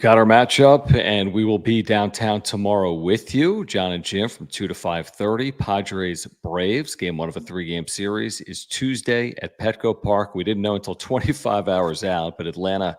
got our matchup, and we will be downtown tomorrow with you, John and Jim, from 2 to 5:30. Padres Braves, game one of a 3-game series, is Tuesday at Petco Park. We didn't know until 25 hours out, but Atlanta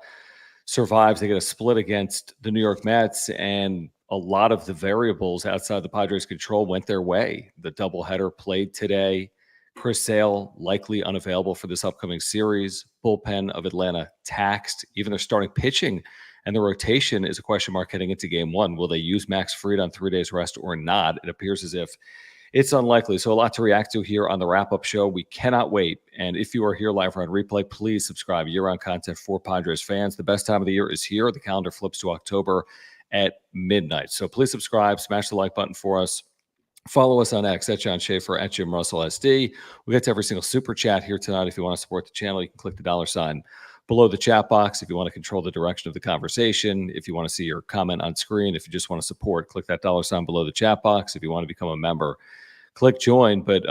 survives. They get a split against the New York Mets, and a lot of the variables outside the Padres' control went their way. The doubleheader played today. Chris Sale likely unavailable for this upcoming series. Bullpen of Atlanta taxed. Even their starting pitching and the rotation is a question mark heading into game one. Will they use Max Fried on 3 days rest or not? It appears as if it's unlikely. So a lot to react to here on the wrap-up show. We cannot wait. And if you are here live or on replay, please subscribe. Year-round content for Padres fans. The best time of the year is here. The calendar flips to October at midnight. So please subscribe, smash the like button for us. Follow us on X at John Schaefer, at Jim Russell SD. We get to every single super chat here tonight. If you want to support the channel, you can click the $ below the chat box. If you want to control the direction of the conversation, if you want to see your comment on screen, if you just want to support, click that $ below the chat box. If you want to become a member, click join. But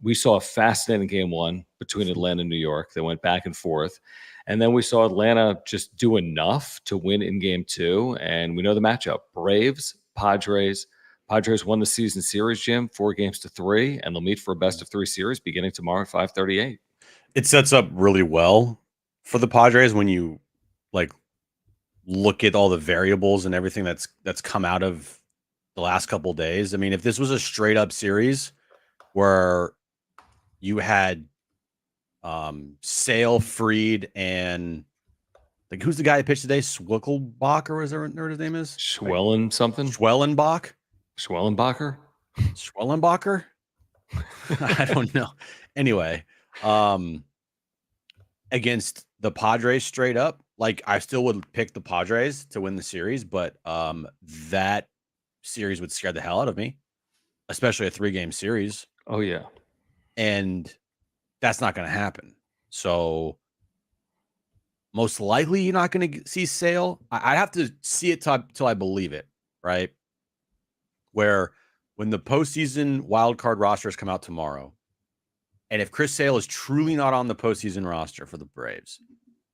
we saw a fascinating game one between Atlanta and New York. They went back and forth. And then we saw Atlanta just do enough to win in game two. And we know the matchup. Braves, Padres. Padres won the season series, Jim, 4-3, and they'll meet for a best-of-3 series beginning tomorrow at 5:38. It sets up really well for the Padres when you look at all the variables and everything that's come out of the last couple of days. I mean, if this was a straight up series where you had Sale, Fried, and who's the guy who pitched today? Schwickelbach, or is there his name is? Schwellen something? Schwellenbach? Schwellenbacher? Schwellenbacher? I don't know. Anyway, against the Padres straight up, I still would pick the Padres to win the series, but that series would scare the hell out of me, especially a 3-game series. Oh, yeah. And that's not going to happen. So most likely you're not going to see Sale. I have to see it till I believe it, right? Where when the postseason wildcard rosters come out tomorrow, and if Chris Sale is truly not on the postseason roster for the Braves,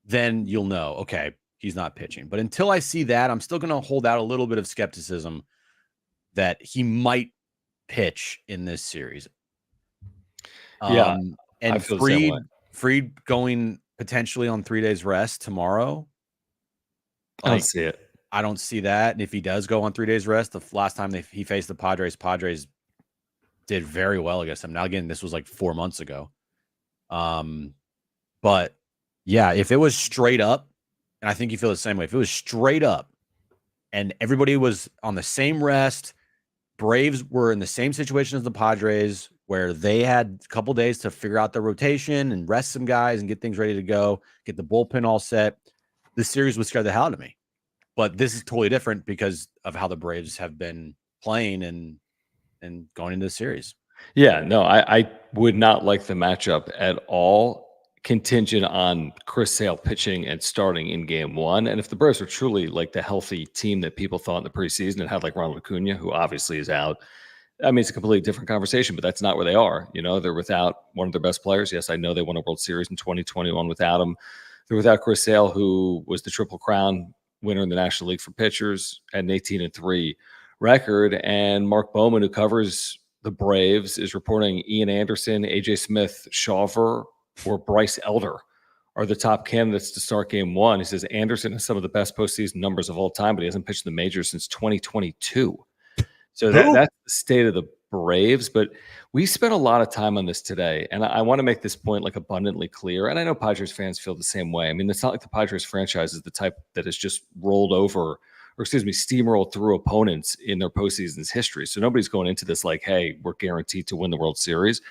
then you'll know, okay, he's not pitching. But until I see that, I'm still going to hold out a little bit of skepticism that he might pitch in this series. Yeah. And Fried going potentially on 3 days rest tomorrow. I don't see it. I don't see that. And if he does go on 3 days rest, the last time he faced the Padres did very well against him. Now, again, this was 4 months ago. But yeah, if it was straight up, and I think you feel the same way, if it was straight up and everybody was on the same rest, Braves were in the same situation as the Padres, where they had a couple days to figure out their rotation and rest some guys and get things ready to go, get the bullpen all set, this series would scare the hell out of me. But this is totally different because of how the Braves have been playing and going into the series. Yeah, no, I would not like the matchup at all, contingent on Chris Sale pitching and starting in game one. And if the Braves are truly the healthy team that people thought in the preseason and had Ronald Acuna, who obviously is out, I mean, it's a completely different conversation, but that's not where they are. They're without one of their best players. Yes, I know they won a World Series in 2021 without him. They're without Chris Sale, who was the Triple Crown winner in the National League for pitchers, at an 18-3 record. And Mark Bowman, who covers the Braves, is reporting Ian Anderson, AJ Smith, Shawver, or Bryce Elder are the top candidates to start game one. He says Anderson has some of the best postseason numbers of all time, but he hasn't pitched in the majors since 2022. So that's the state of the Braves. But we spent a lot of time on this today, and I want to make this point abundantly clear. And I know Padres fans feel the same way. I mean, it's not like the Padres franchise is the type that has just steamrolled through opponents in their postseason's history. So nobody's going into this hey, we're guaranteed to win the World Series.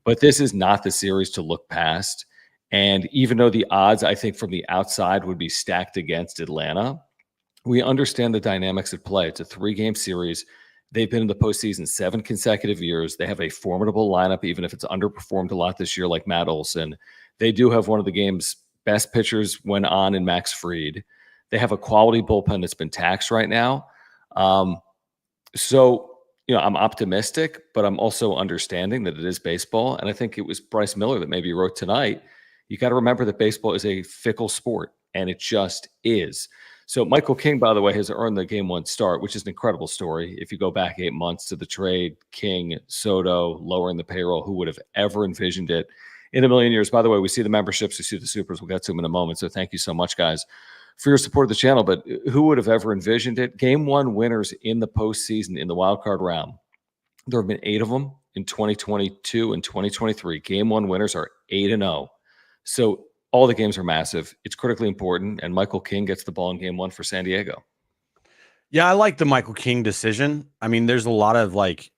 But this is not the series to look past. And even though the odds, I think, from the outside would be stacked against Atlanta, we understand the dynamics at play. It's a 3-game series. They've been in the postseason 7 consecutive years. They have a formidable lineup, even if it's underperformed a lot this year, like Matt Olson. They do have one of the game's best pitchers when on in Max Fried. They have a quality bullpen that's been taxed right now. So, I'm optimistic, but I'm also understanding that it is baseball. And I think it was Bryce Miller that maybe wrote tonight, you got to remember that baseball is a fickle sport, and it just is. So Michael King, by the way, has earned the game one start, which is an incredible story. If you go back 8 months to the trade, King, Soto, lowering the payroll, who would have ever envisioned it in a million years? By the way, we see the memberships, we see the supers. We'll get to them in a moment. So thank you so much, guys, for your support of the channel. But who would have ever envisioned it? Game one winners in the postseason in the wild card round. There have been 8 of them in 2022 and 2023. Game one winners are 8-0. So all the games are massive. It's critically important. And Michael King gets the ball in game one for San Diego. Yeah, I like the Michael King decision. I mean, there's a lot of like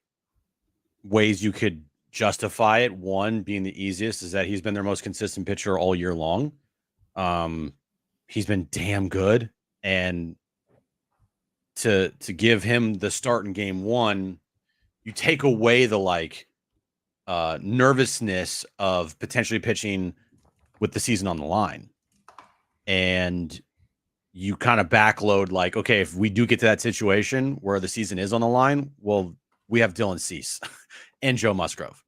ways you could justify it. One being the easiest is that he's been their most consistent pitcher all year long. He's been damn good. And to give him the start in game one, you take away the like nervousness of potentially pitching with the season on the line. And you kind of backload like, okay, if we do get to that situation where the season is on the line, well, we have Dylan Cease and Joe Musgrove.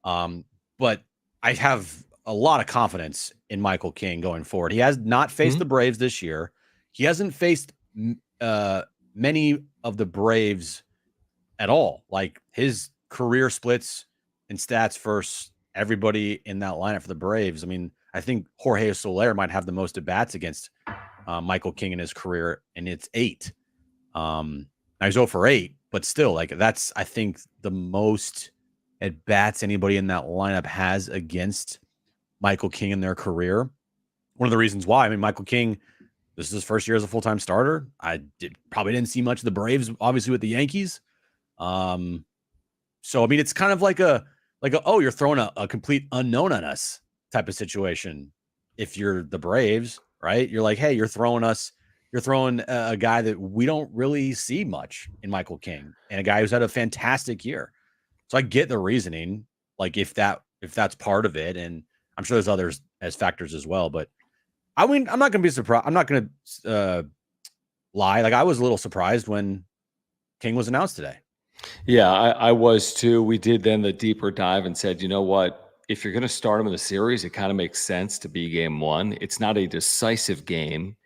But I have a lot of confidence in Michael King going forward. He has not faced the Braves this year. He hasn't faced many of the Braves at all. Like his career splits and stats versus everybody in that lineup for the Braves. I mean, I think Jorge Soler might have the most at-bats against Michael King in his career, and it's 8. Now he's 0 for 8, but still, like that's, I think, the most at-bats anybody in that lineup has against Michael King in their career. One of the reasons why, I mean, Michael King, this is his first year as a full-time starter. Probably didn't see much of the Braves, obviously, with the Yankees. So, I mean, it's kind of like a oh, you're throwing a complete unknown on us type of situation. If you're the Braves, right? You're like, hey, you're throwing a guy that we don't really see much in Michael King, and a guy who's had a fantastic year. So I get the reasoning, like if that's part of it, and I'm sure there's others as factors as well. But I mean, I'm not going to be surprised. I'm not going to lie. Like I was a little surprised when King was announced today. Yeah, I was too. We did then the deeper dive and said, you know what? If you're going to start him in the series, it kind of makes sense to be game one. It's not a decisive game.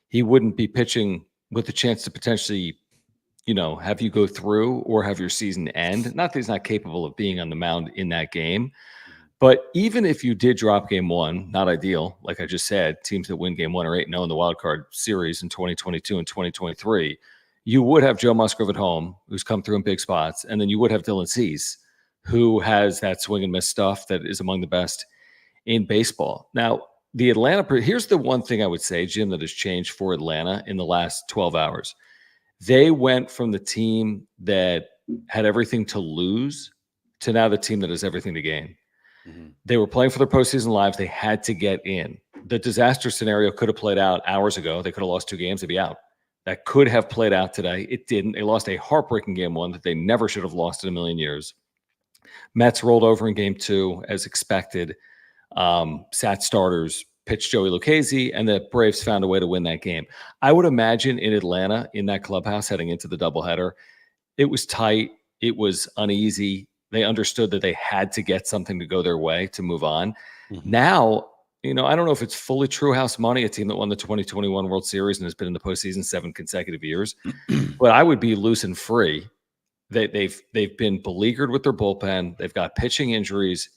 He wouldn't be pitching with the chance to potentially, have you go through or have your season end. Not that he's not capable of being on the mound in that game. But even if you did drop game one, not ideal, like I just said, teams that win game one are 8-0 in the wild card series in 2022 and 2023. You would have Joe Musgrove at home, who's come through in big spots, and then you would have Dylan Cease, who has that swing and miss stuff that is among the best in baseball. Now, here's the one thing I would say, Jim, that has changed for Atlanta in the last 12 hours. They went from the team that had everything to lose to now the team that has everything to gain. Mm-hmm. They were playing for their postseason lives. They had to get in. The disaster scenario could have played out hours ago. They could have lost 2 games. They'd be out. That could have played out today. It didn't. They lost a heartbreaking game one that they never should have lost in a million years. Mets rolled over in game 2 as expected. Sat starters, pitched Joey Lucchesi, and the Braves found a way to win that game. I would imagine in Atlanta, in that clubhouse heading into the doubleheader, it was tight. It was uneasy. They understood that they had to get something to go their way to move on. Mm-hmm. Now, I don't know if it's fully true house money, a team that won the 2021 World Series and has been in the postseason 7 consecutive years, but I would be loose and free. They've been beleaguered with their bullpen. They've got pitching injuries,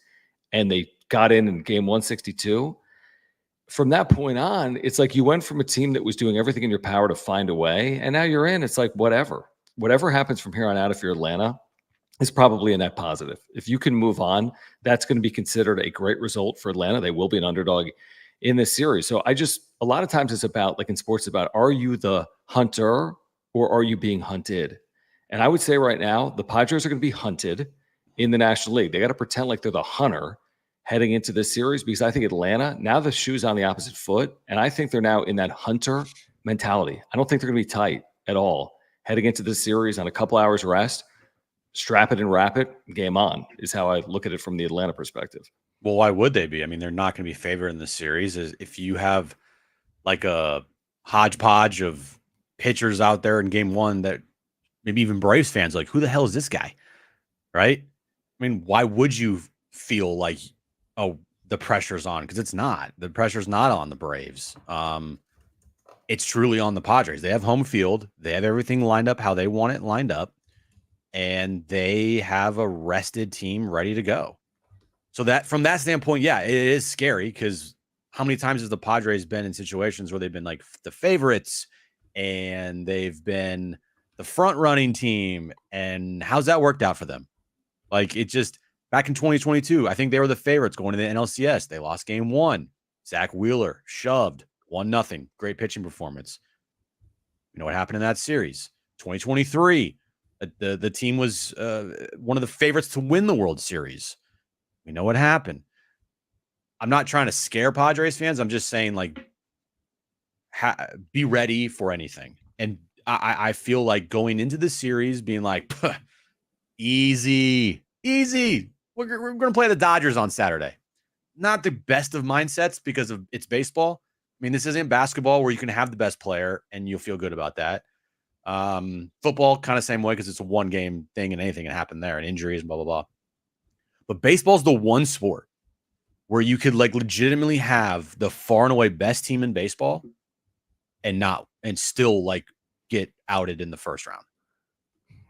and they got in game 162. From that point on, it's like you went from a team that was doing everything in your power to find a way, and now you're in. It's like whatever happens from here on out, if you're Atlanta, is probably a net positive. If you can move on, that's going to be considered a great result for Atlanta. They will be an underdog in this series. So a lot of times it's about, like in sports, about are you the hunter or are you being hunted? And I would say right now, the Padres are going to be hunted in the National League. They got to pretend like they're the hunter heading into this series, because I think Atlanta, now the shoe's on the opposite foot, and I think they're now in that hunter mentality. I don't think they're going to be tight at all heading into this series on a couple hours rest. Strap it and wrap it, game on, is how I look at it from the Atlanta perspective. Well, why would they be? I mean, they're not going to be favored in this series. If you have like a hodgepodge of pitchers out there in game one that maybe even Braves fans are like, who the hell is this guy? Right? I mean, why would you feel like, oh, the pressure's on? Because it's not. The pressure's not on the Braves. it's truly on the Padres. They have home field. They have everything lined up how they want it lined up. And they have a rested team ready to go. So that from that standpoint, yeah, it is scary because how many times has the Padres been in situations where they've been like the favorites and they've been the front running team? And how's that worked out for them? Like it just back in 2022, I think they were the favorites going to the NLCS. They lost game 1. Zach Wheeler shoved 1-0. Great pitching performance. You know what happened in that series? 2023. The team was one of the favorites to win the World Series. We know what happened. I'm not trying to scare Padres fans. I'm just saying, like, be ready for anything. And I feel like going into the series being like, easy. We're going to play the Dodgers on Saturday. Not the best of mindsets because of it's baseball. I mean, this isn't basketball where you can have the best player and you'll feel good about that. Football, kind of same way because it's a one-game thing and anything can happen there and injuries and blah, blah, blah. But baseball's the one sport where you could like legitimately have the far and away best team in baseball and still like get outed in the first round.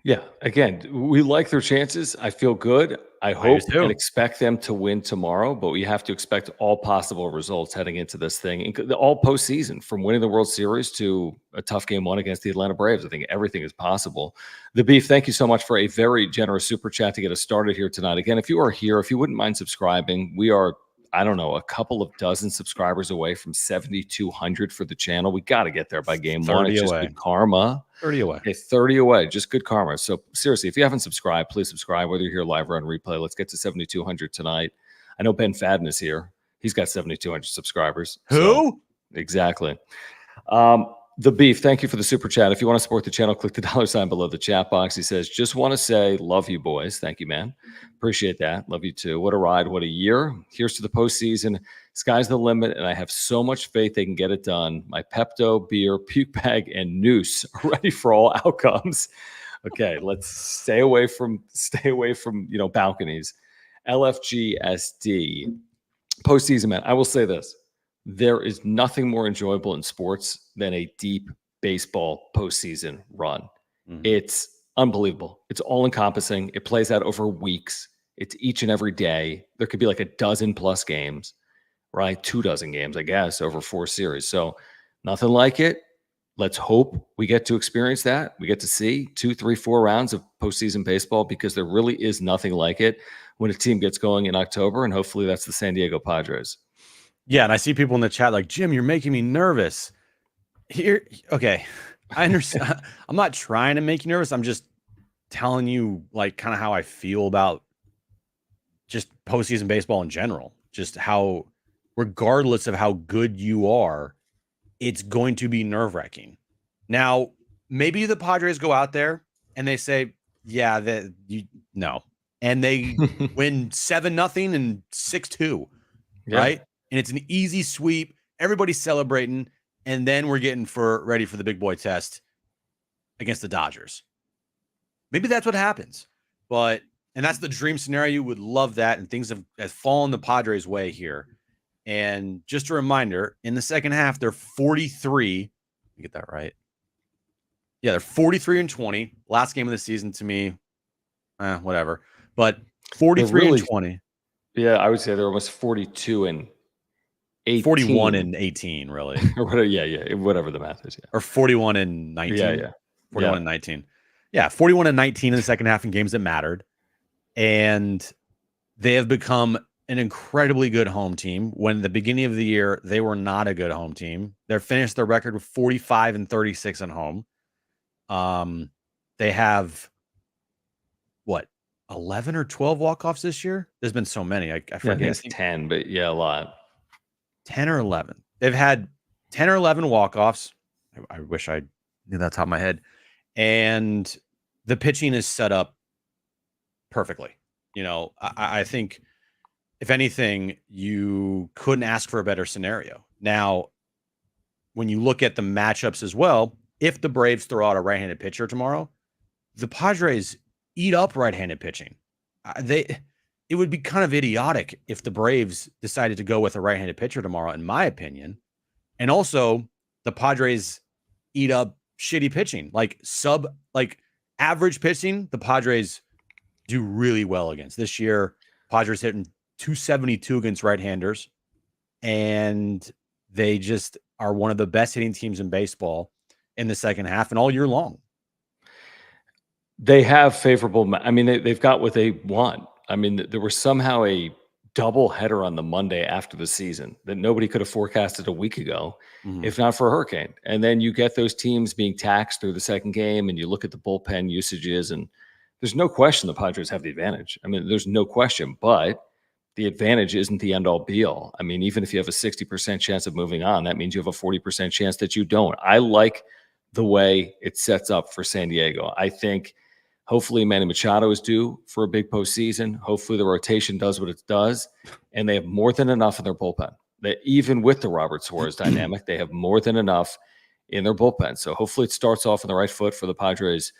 Yeah. Again, we like their chances. I feel good. I hope and expect them to win tomorrow, but we have to expect all possible results heading into this thing, all postseason, from winning the World Series to a tough game 1 against the Atlanta Braves. I think everything is possible. The Beef, thank you so much for a very generous super chat to get us started here tonight. Again, if you are here, if you wouldn't mind subscribing, we are, I don't know, a couple of dozen subscribers away from 7,200 for the channel. We got to get there by game 1. It's just good karma. 30 away. Okay, 30 away. Just good karma. So seriously, if you haven't subscribed, please subscribe, whether you're here live or on replay. Let's get to 7,200 tonight. I know Ben Fadden is here. He's got 7,200 subscribers. Who? So, exactly. The Beef, thank you for the super chat. If you want to support the channel, click the $ below the chat box. He says, just want to say, love you boys. Thank you, man. Appreciate that. Love you too. What a ride. What a year. Here's to the postseason. Sky's the limit, and I have so much faith they can get it done. My Pepto, beer, puke bag, and noose are ready for all outcomes. Okay, let's stay away from balconies. LFGSD. Postseason, man. I will say this. There is nothing more enjoyable in sports than a deep baseball postseason run. Mm-hmm. It's unbelievable. It's all encompassing. It plays out over weeks. It's each and every day. There could be like a dozen plus games, right? 24 games, I guess, over 4 series. So nothing like it. Let's hope we get to experience that. We get to see 2, 3, 4 rounds of postseason baseball because there really is nothing like it when a team gets going in October. And hopefully that's the San Diego Padres. Yeah, and I see people in the chat like, Jim, you're making me nervous. Here, okay, I understand. I'm not trying to make you nervous. I'm just telling you, like, kind of how I feel about just postseason baseball in general. Just how, regardless of how good you are, it's going to be nerve-wracking. Now, maybe the Padres go out there and they say, yeah, no. And they win 7-0 and 6-2, right? And it's an easy sweep. Everybody's celebrating. And then we're getting ready for the big boy test against the Dodgers. Maybe that's what happens. And that's the dream scenario. You would love that. And things have fallen the Padres' way here. And just a reminder, in the second half, they're 43. Let me get that right. Yeah, they're 43-20. Last game of the season to me, whatever. But 43-20. Yeah, I would say they're almost 42-18. 41-18, really. Yeah, whatever the math is. Yeah. Or 41-19. Yeah. 41-19. Yeah, 41-19 in the second half in games that mattered. And they have become an incredibly good home team. When at the beginning of the year, they were not a good home team. They finished their record with 45-36 at home. They have, 11 or 12 walk-offs this year? There's been so many. I forget. I think it's 10, but yeah, a lot. 10 or 11. They've had 10 or 11 walk-offs. I wish I knew that top of my head. And the pitching is set up perfectly. I think if anything, you couldn't ask for a better scenario. Now, when you look at the matchups as well, if the Braves throw out a right-handed pitcher tomorrow, the Padres eat up right-handed pitching. It would be kind of idiotic if the Braves decided to go with a right-handed pitcher tomorrow, in my opinion. And also, the Padres eat up shitty pitching, like average pitching. The Padres do really well against. This year, Padres hitting 272 against right-handers, and they just are one of the best hitting teams in baseball in the second half and all year long. They have favorable. I mean, they've got what they want. I mean, there was somehow a double header on the Monday after the season that nobody could have forecasted a week ago, if not for a hurricane. And then you get those teams being taxed through the second game, and you look at the bullpen usages, and there's no question the Padres have the advantage. I mean, there's no question, but the advantage isn't the end all be all. I mean, even if you have a 60% chance of moving on, that means you have a 40% chance that you don't. I like the way it sets up for San Diego. I think hopefully Manny Machado is due for a big postseason. Hopefully the rotation does what it does, and they have more than enough in their bullpen. That even with the Robert Suarez dynamic, they have more than enough in their bullpen. So hopefully it starts off on the right foot for the Padres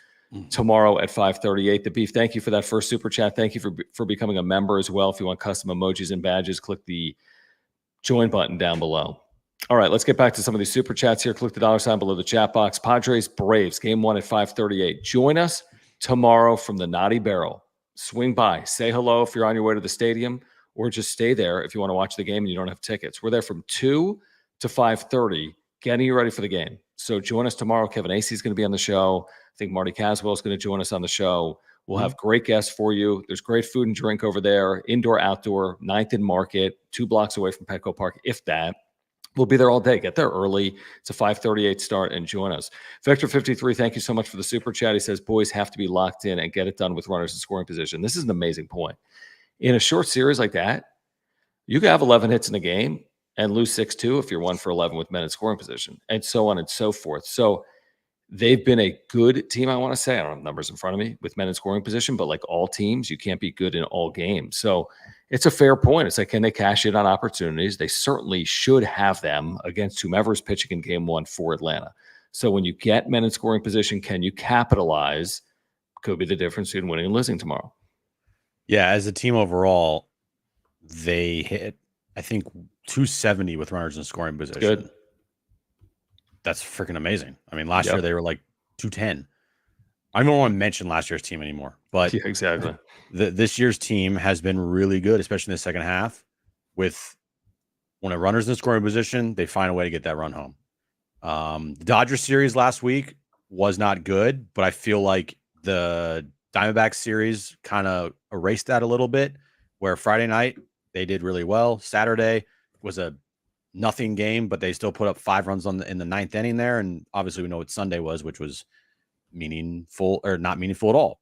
tomorrow at 5:38. The Beef, thank you for that first super chat. Thank you for becoming a member as well. If you want custom emojis and badges, click the join button down below. All right, let's get back to some of these super chats here. Click the $ below the chat box. Padres Braves, game 1 at 5:38. Join us tomorrow from the Naughty Barrel. Swing by, say hello if you're on your way to the stadium, or just stay there if you want to watch the game and you don't have tickets. We're there from 2 to 5:30, getting you ready for the game. So join us tomorrow. Kevin Acey is going to be on the show. I think Marty Caswell is going to join us on the show. We'll have great guests for you. There's great food and drink over there, indoor, outdoor, 9th and Market, 2 blocks away from Petco Park, if that. We'll be there all day. Get there early. It's a 5:38 start and join us. Victor53, thank you so much for the super chat. He says, boys have to be locked in and get it done with runners in scoring position. This is an amazing point. In a short series like that, you can have 11 hits in a game and lose 6-2 if you're 1 for 11 with men in scoring position, and so on and so forth. So they've been a good team, I want to say. I don't have numbers in front of me with men in scoring position, but like all teams, you can't be good in all games. So it's a fair point. It's like, can they cash in on opportunities? They certainly should have them against whomever's pitching in game 1 for Atlanta. So when you get men in scoring position, can you capitalize? Could be the difference between winning and losing tomorrow. Yeah, as a team overall, they hit, I think, 270 with runners in scoring position. Good. That's freaking amazing. I mean, last year they were like 210. I don't want to mention last year's team anymore, but yeah, exactly. This year's team has been really good, especially in the second half. With when a runner's in scoring position, they find a way to get that run home. The Dodgers series last week was not good, but I feel like the Diamondbacks series kind of erased that a little bit, where Friday night they did really well. Saturday was a nothing game, but they still put up 5 runs in the 9th inning there. And obviously we know what Sunday was, which was meaningful or not meaningful at all.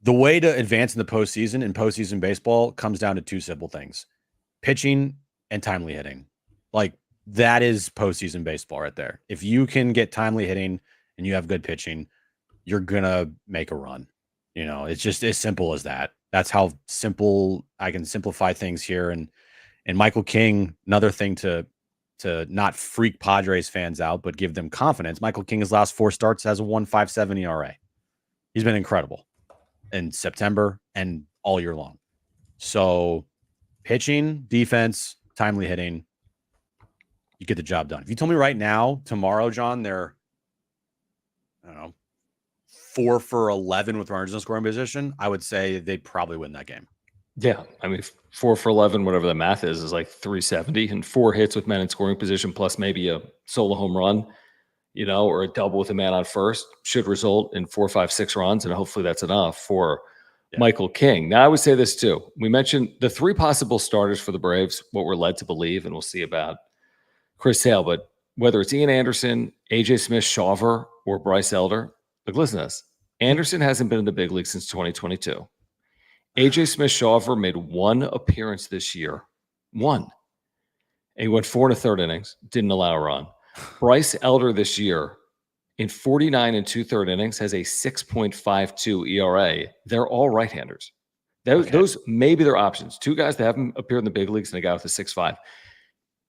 The way to advance in the postseason in postseason baseball comes down to 2 simple things: pitching and timely hitting. Like, that is postseason baseball right there. If you can get timely hitting and you have good pitching, you're going to make a run. You know, it's just as simple as that. That's how simple I can simplify things here. And Michael King, another thing to not freak Padres fans out, but give them confidence. Michael King, his last 4 starts, has a 1.57 ERA. He's been incredible in September and all year long. So pitching, defense, timely hitting, you get the job done. If you told me right now, tomorrow, John, they're, I don't know, 4 for 11 with runners in scoring position, I would say they'd probably win that game. Yeah, I mean, 4 for 11, whatever the math is like 370, and 4 hits with men in scoring position, plus maybe a solo home run, you know, or a double with a man on first, should result in 4, 5, 6 runs, and hopefully that's enough for Michael King. Now, I would say this too. We mentioned the 3 possible starters for the Braves, what we're led to believe, and we'll see about Chris Sale, but whether it's Ian Anderson, AJ Smith-Shawver, or Bryce Elder, look, listen to this. Anderson hasn't been in the big league since 2022. AJ Smith-Shawver made 1 appearance this year. 1. And he went 4 1/3 innings, didn't allow a run. Bryce Elder this year, in 49 2/3 innings, has a 6.52 ERA. They're all right-handers. Those may be their options. 2 guys that haven't appeared in the big leagues and a guy with a 6.5.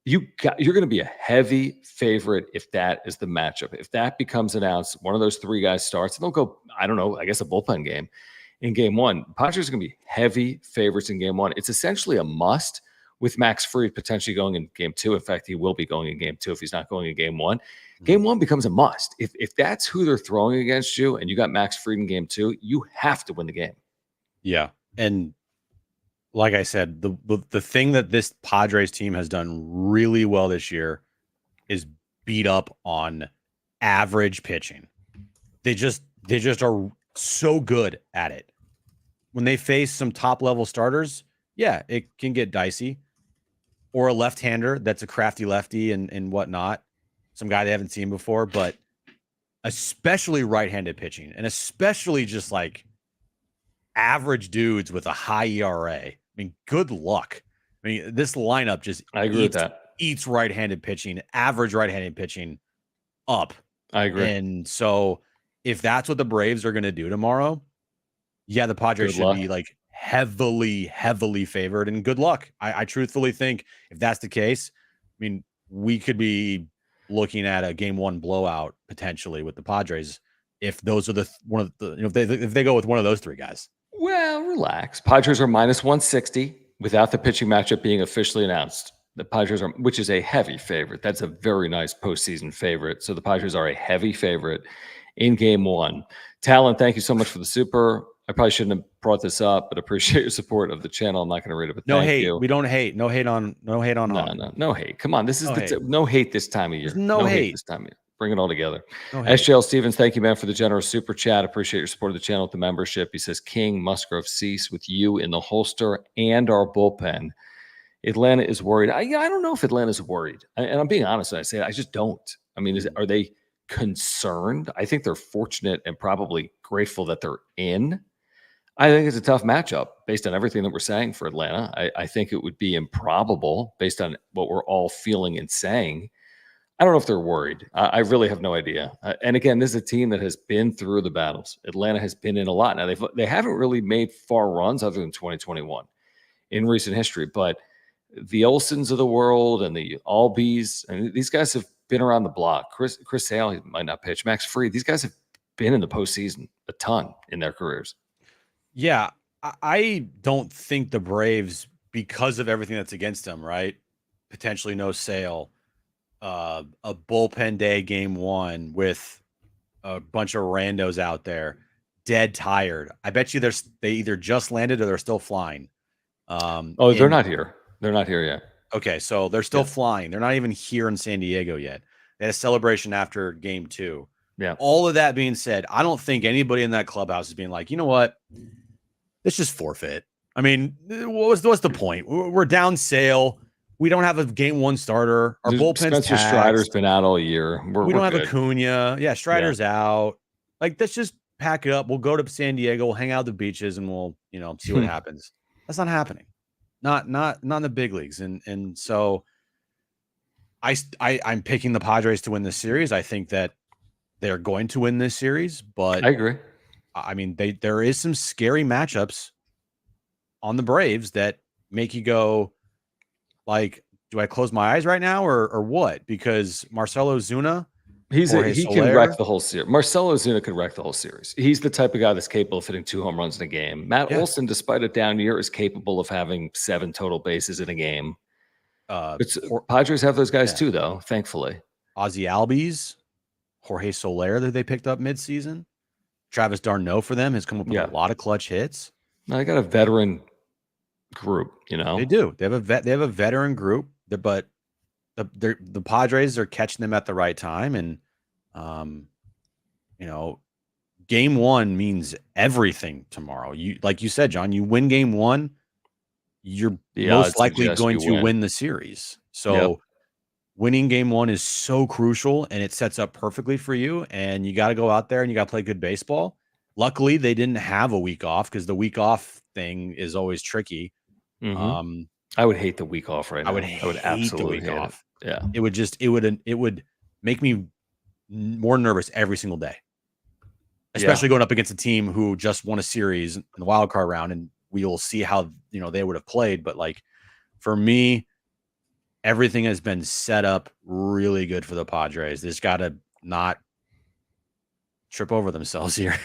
You're going to be a heavy favorite if that is the matchup. If that becomes announced, one of those 3 guys starts, and they'll go, I don't know, I guess a bullpen game in game 1. Padres are going to be heavy favorites in game 1. It's essentially a must with Max Fried potentially going in game 2. In fact, he will be going in game 2 if he's not going in game 1. Game 1 becomes a must. If that's who they're throwing against you and you got Max Fried in game 2, you have to win the game. Yeah. And like I said, the thing that this Padres team has done really well this year is beat up on average pitching. They just are so good at it. When they face some top level starters, yeah, it can get dicey. Or a left-hander that's a crafty lefty and whatnot, some guy they haven't seen before, but especially right-handed pitching, and especially just like average dudes with a high ERA. I mean, good luck. I mean, this lineup just I agree with that. Eats right-handed pitching, average right-handed pitching up. I agree. And so if that's what the Braves are going to do tomorrow, yeah, the Padres should be like heavily favored, and good luck. I truthfully think if that's the case, I mean, we could be looking at a game 1 blowout potentially with the Padres if those are if they go with one of those 3 guys. Well, relax. Padres are minus 160 without the pitching matchup being officially announced. The Padres are, which is a heavy favorite. That's a very nice postseason favorite. So the Padres are a heavy favorite in game 1. Talon, thank you so much for the super. I probably shouldn't have brought this up, but appreciate your support of the channel. I'm not going to read it, but no thank hate. you. We don't hate. No hate on. No hate. Come on, this is no hate this time of year. There's no hate this time of year. Bring it all together. No hate. SJL Stevens, thank you, man, for the generous super chat. Appreciate your support of the channel with the membership. He says, King, Musgrove, Cease with you in the holster and our bullpen. Atlanta is worried. I don't know if Atlanta's worried, and I'm being honest when I say it. I just don't. I mean, are they concerned? I think they're fortunate and probably grateful that they're in. I think it's a tough matchup based on everything that we're saying for Atlanta. I think it would be improbable based on what we're all feeling and saying. I don't know if they're worried. I really have no idea. And again, this is a team that has been through the battles. Atlanta has been in a lot. Now, they haven't really made far runs other than 2021 in recent history. But the Olsons of the world and the Albies, and these guys have been around the block. Chris Sale, he might not pitch. Max Fried, these guys have been in the postseason a ton in their careers. Yeah, I don't think the Braves, because of everything that's against them, right? Potentially no Sale, a bullpen day game 1 with a bunch of randos out there, dead tired. I bet you they either just landed or they're still flying. They're not here. They're not here yet. Okay, so they're still flying. They're not even here in San Diego yet. They had a celebration after game 2. Yeah. All of that being said, I don't think anybody in that clubhouse is being like, you know what? Let's just forfeit. I mean, what's the point? We're down Sale. We don't have a game 1 starter. Our bullpen's Spencer Strider's been out all year. We don't have Acuna. Yeah, Strider's out. Like, let's just pack it up. We'll go to San Diego. We'll hang out at the beaches and we'll, see what happens. That's not happening. Not in the big leagues. And so I'm picking the Padres to win this series. I think that they're going to win this series, but I agree. I mean, there is some scary matchups on the Braves that make you go, like, do I close my eyes right now or what? Because Marcelo Ozuna, he can wreck the whole series. Marcelo Ozuna could wreck the whole series. He's the type of guy that's capable of hitting 2 home runs in a game. Matt Olson, despite a down year, is capable of having 7 total bases in a game. Padres have those guys too, though, thankfully. Ozzy Albies, Jorge Soler that they picked up midseason. Travis d'Arnaud for them has come up with a lot of clutch hits. Now, they got a veteran group, They do. They have a veteran group, but the Padres are catching them at the right time, and game 1 means everything tomorrow. Like you said, John, you win game 1, you're most likely going to win the series. So winning game 1 is so crucial, and it sets up perfectly for you. And you got to go out there and you got to play good baseball. Luckily, they didn't have a week off, because the week off thing is always tricky. Mm-hmm. I would hate the week off right now. I would absolutely hate the week off. Yeah, it would make me more nervous every single day, especially going up against a team who just won a series in the wild card round, and we will see how they would have played. But like, for me, everything has been set up really good for the Padres. They just got to not trip over themselves here.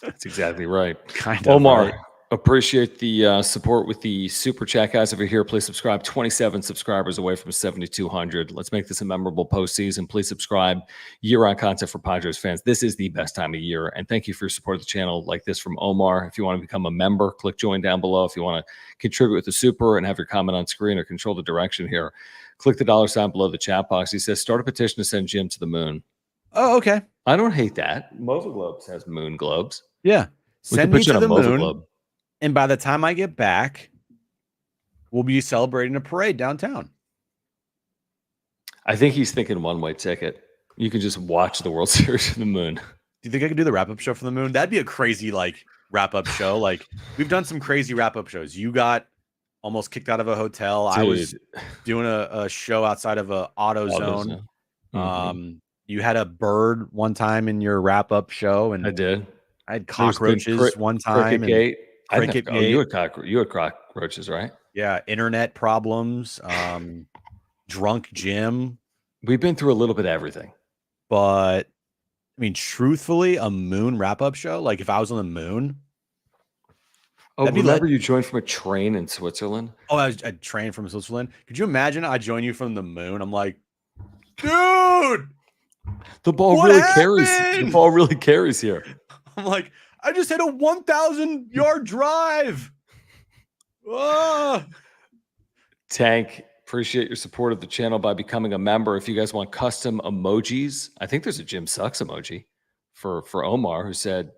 That's exactly right. Kind of, Omar, right? Appreciate the support with the super chat, guys. Over here, please subscribe. 27 subscribers away from 7,200. Let's make this a memorable postseason. Please subscribe. Year-round content for Padres fans. This is the best time of year, and thank you for your support of the channel. Like this from Omar. If you want to become a member, click join down below. If you want to contribute with the super and have your comment on screen or control the direction here, click the dollar sign below the chat box. He says, "Start a petition to send Jim to the moon." Oh, okay. I don't hate that. Mova Globes has moon globes. Yeah, Send me to the moon. Globe. And by the time I get back, we'll be celebrating a parade downtown. I think he's thinking one-way ticket. You can just watch the World Series from the moon. Do you think I could do the wrap-up show from the moon? That'd be a crazy wrap-up show. We've done some crazy wrap-up shows. You got almost kicked out of a hotel. Dude. I was doing a show outside of a AutoZone. Mm-hmm. You had a bird one time in your wrap-up show, and I did. I had cockroaches one time. Cricket Gate. You had cockroaches, right? Yeah, internet problems, drunk Jim. We've been through a little bit of everything. But I mean, truthfully, a moon wrap-up show, if I was on the moon. Oh, remember you joined from a train in Switzerland? Oh, I trained from Switzerland. Could you imagine I join you from the moon? I'm like, dude, the ball really carries. The ball really carries here. I'm like, I just hit a 1,000-yard drive. Tank, appreciate your support of the channel by becoming a member. If you guys want custom emojis, I think there's a Jim Sucks emoji for Omar, who said,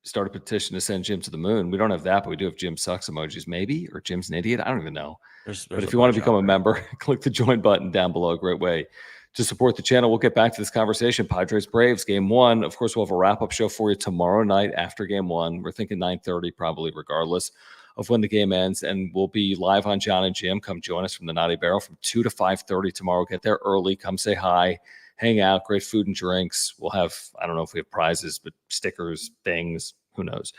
start a petition to send Jim to the moon. We don't have that, but we do have Jim Sucks emojis, maybe, or Jim's an idiot. I don't even know. But if you want to become a member, click the join button down below. A great way to support the channel. We'll get back to this conversation. Padres Braves game one. Of course, we'll have a wrap-up show for you tomorrow night after game one. We're thinking 9:30, probably, regardless of when the game ends. And we'll be live on John and Jim. Come join us from the Naughty Barrel from 2 to 5:30 tomorrow. Get there early. Come say hi. Hang out. Great food and drinks. We'll have, I don't know if we have prizes, but stickers, things. Who knows?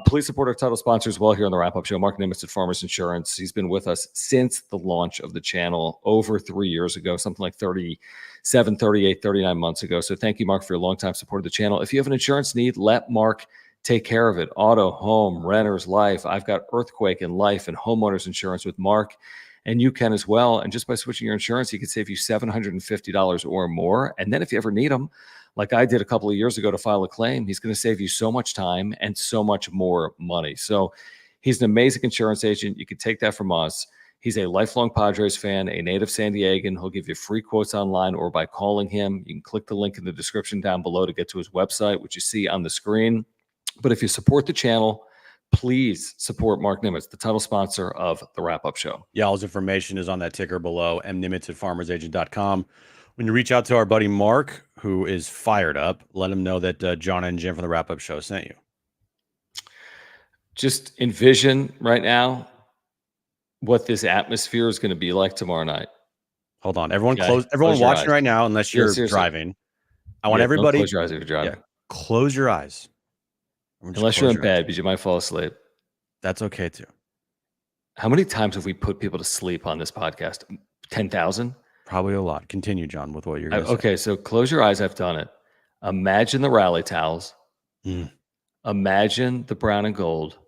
Please support our title sponsor as well here on the wrap-up show, Mark Nimitz at Farmers Insurance. He's been with us since the launch of the channel over 3 years ago, something like 37, 38, 39 months ago. So thank you, Mark, for your longtime support of the channel. If you have an insurance need, let Mark take care of it. Auto, home, renters, life. I've got earthquake and life and homeowners insurance with Mark, and you can as well. And just by switching your insurance, he can save you $750 or more. And then if you ever need them, like I did a couple of years ago to file a claim, he's going to save you so much time and so much more money. So he's an amazing insurance agent. You can take that from us. He's a lifelong Padres fan, a native San Diegan. He'll give you free quotes online or by calling him. You can click the link in the description down below to get to his website, which you see on the screen. But if you support the channel, please support Mark Nimitz, the title sponsor of the wrap-up show. Y'all's information is on that ticker below, mnimitz@farmersagent.com. When you reach out to our buddy Mark, who is fired up, let him know that John and Jim from the wrap-up show sent you. Just envision right now what this atmosphere is going to be like tomorrow night. Hold on. Everyone watching right now, unless you're driving. I want everybody. Close your eyes if you're driving. Yeah, close your eyes. Unless you're in bed, because you might fall asleep. That's okay, too. How many times have we put people to sleep on this podcast? 10,000? Probably a lot. Continue, John, with what you're going to say. Okay, so close your eyes. I've done it. Imagine the rally towels. Imagine the brown and gold.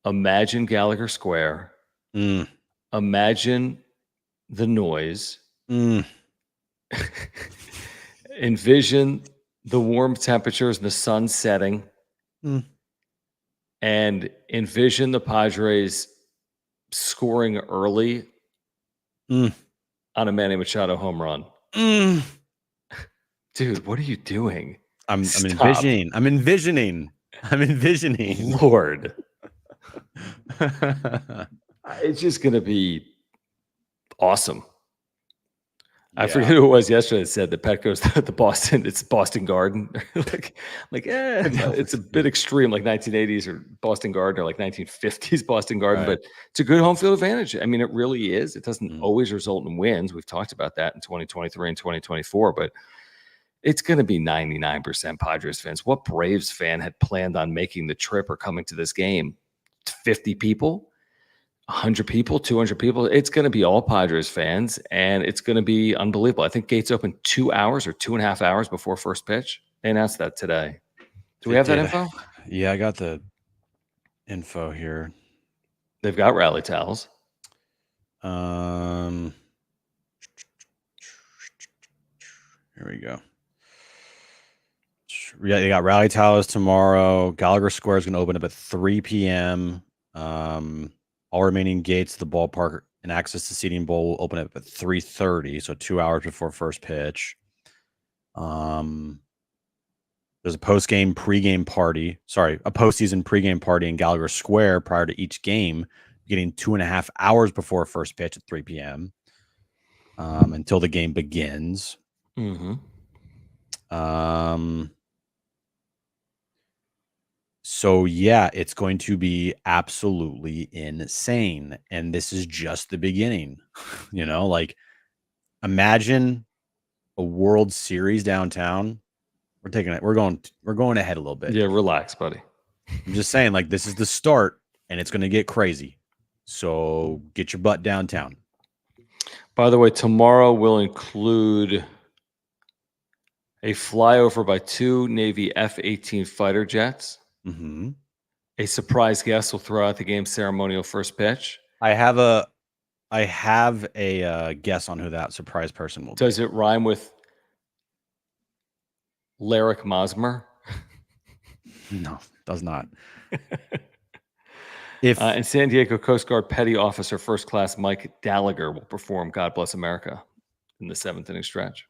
Imagine Gallagher Square. Imagine the noise. Envision the warm temperatures and the sun setting. And envision the Padres scoring early on a Manny Machado home run. Dude, what are you doing? I'm envisioning. Lord. It's just going to be awesome. Yeah. I forget who it was yesterday that said that Petco's the Boston, it's Boston Garden. It's a bit extreme, like 1980s or Boston Garden or like 1950s Boston Garden, but it's a good home field advantage. I mean, it really is. It doesn't always result in wins. We've talked about that in 2023 and 2024, but it's going to be 99% Padres fans. What Braves fan had planned on making the trip or coming to this game? 50 people? 100 people, 200 people. It's going to be all Padres fans, and it's going to be unbelievable. I think gates open 2 hours or 2.5 hours before first pitch. They announced that today. Do we have that info? Yeah, I got the info here. They've got rally towels. Here we go. Yeah, they got rally towers tomorrow. Gallagher Square is going to open up at 3 p.m. All remaining gates to the ballpark and access to seating bowl will open up at 3:30, so 2 hours before first pitch. There's a postseason pregame party in Gallagher Square prior to each game, getting 2.5 hours before first pitch at 3 p.m. Until the game begins. Mm-hmm. So yeah, it's going to be absolutely insane. And this is just the beginning. Like imagine a World Series downtown. We're going ahead a little bit. Yeah, relax, buddy. I'm just saying, like, this is the start and it's gonna get crazy. So get your butt downtown. By the way, tomorrow will include a flyover by 2 Navy F-18 fighter jets. Mm-hmm. A surprise guest will throw out the game's ceremonial first pitch. I have a guess on who that surprise person will be. Does it rhyme with Larrick Mosmer? No, does not. And San Diego Coast Guard Petty Officer First Class Mike Gallagher will perform God Bless America in the 7th inning stretch.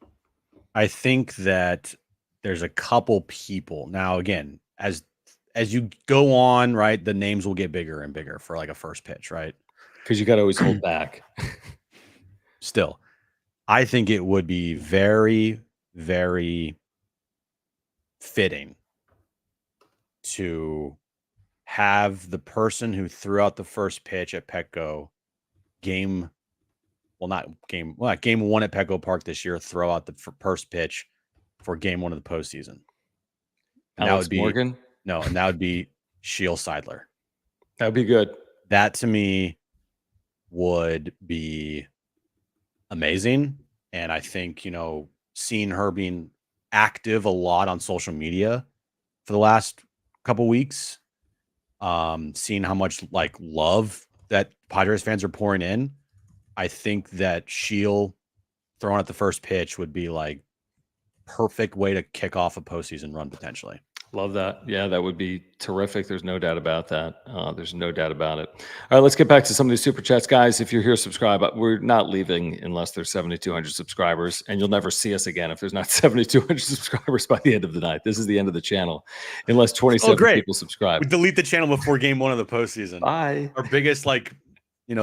I think that there's a couple people. Now, again, as you go on, right, the names will get bigger and bigger for like a first pitch, right? Because you got to always hold back. Still, I think it would be very, very fitting to have the person who threw out the first pitch at Petco game 1 at Petco Park this year throw out the first pitch for game 1 of the postseason. And Alex that would be Morgan? No, and that would be Shiel Seidler. That would be good. That to me would be amazing. And I think, seeing her being active a lot on social media for the last couple weeks, seeing how much like love that Padres fans are pouring in, I think that Shiel throwing at the first pitch would be like perfect way to kick off a postseason run potentially. Love that. Yeah, that would be terrific. There's no doubt about that. There's no doubt about it. All right, let's get back to some of these super chats, guys. If you're here, subscribe. We're not leaving unless there's 7,200 subscribers, and you'll never see us again if there's not 7,200 subscribers by the end of the night. This is the end of the channel, unless 27 people subscribe. We delete the channel before game 1 of the postseason. Bye. Our biggest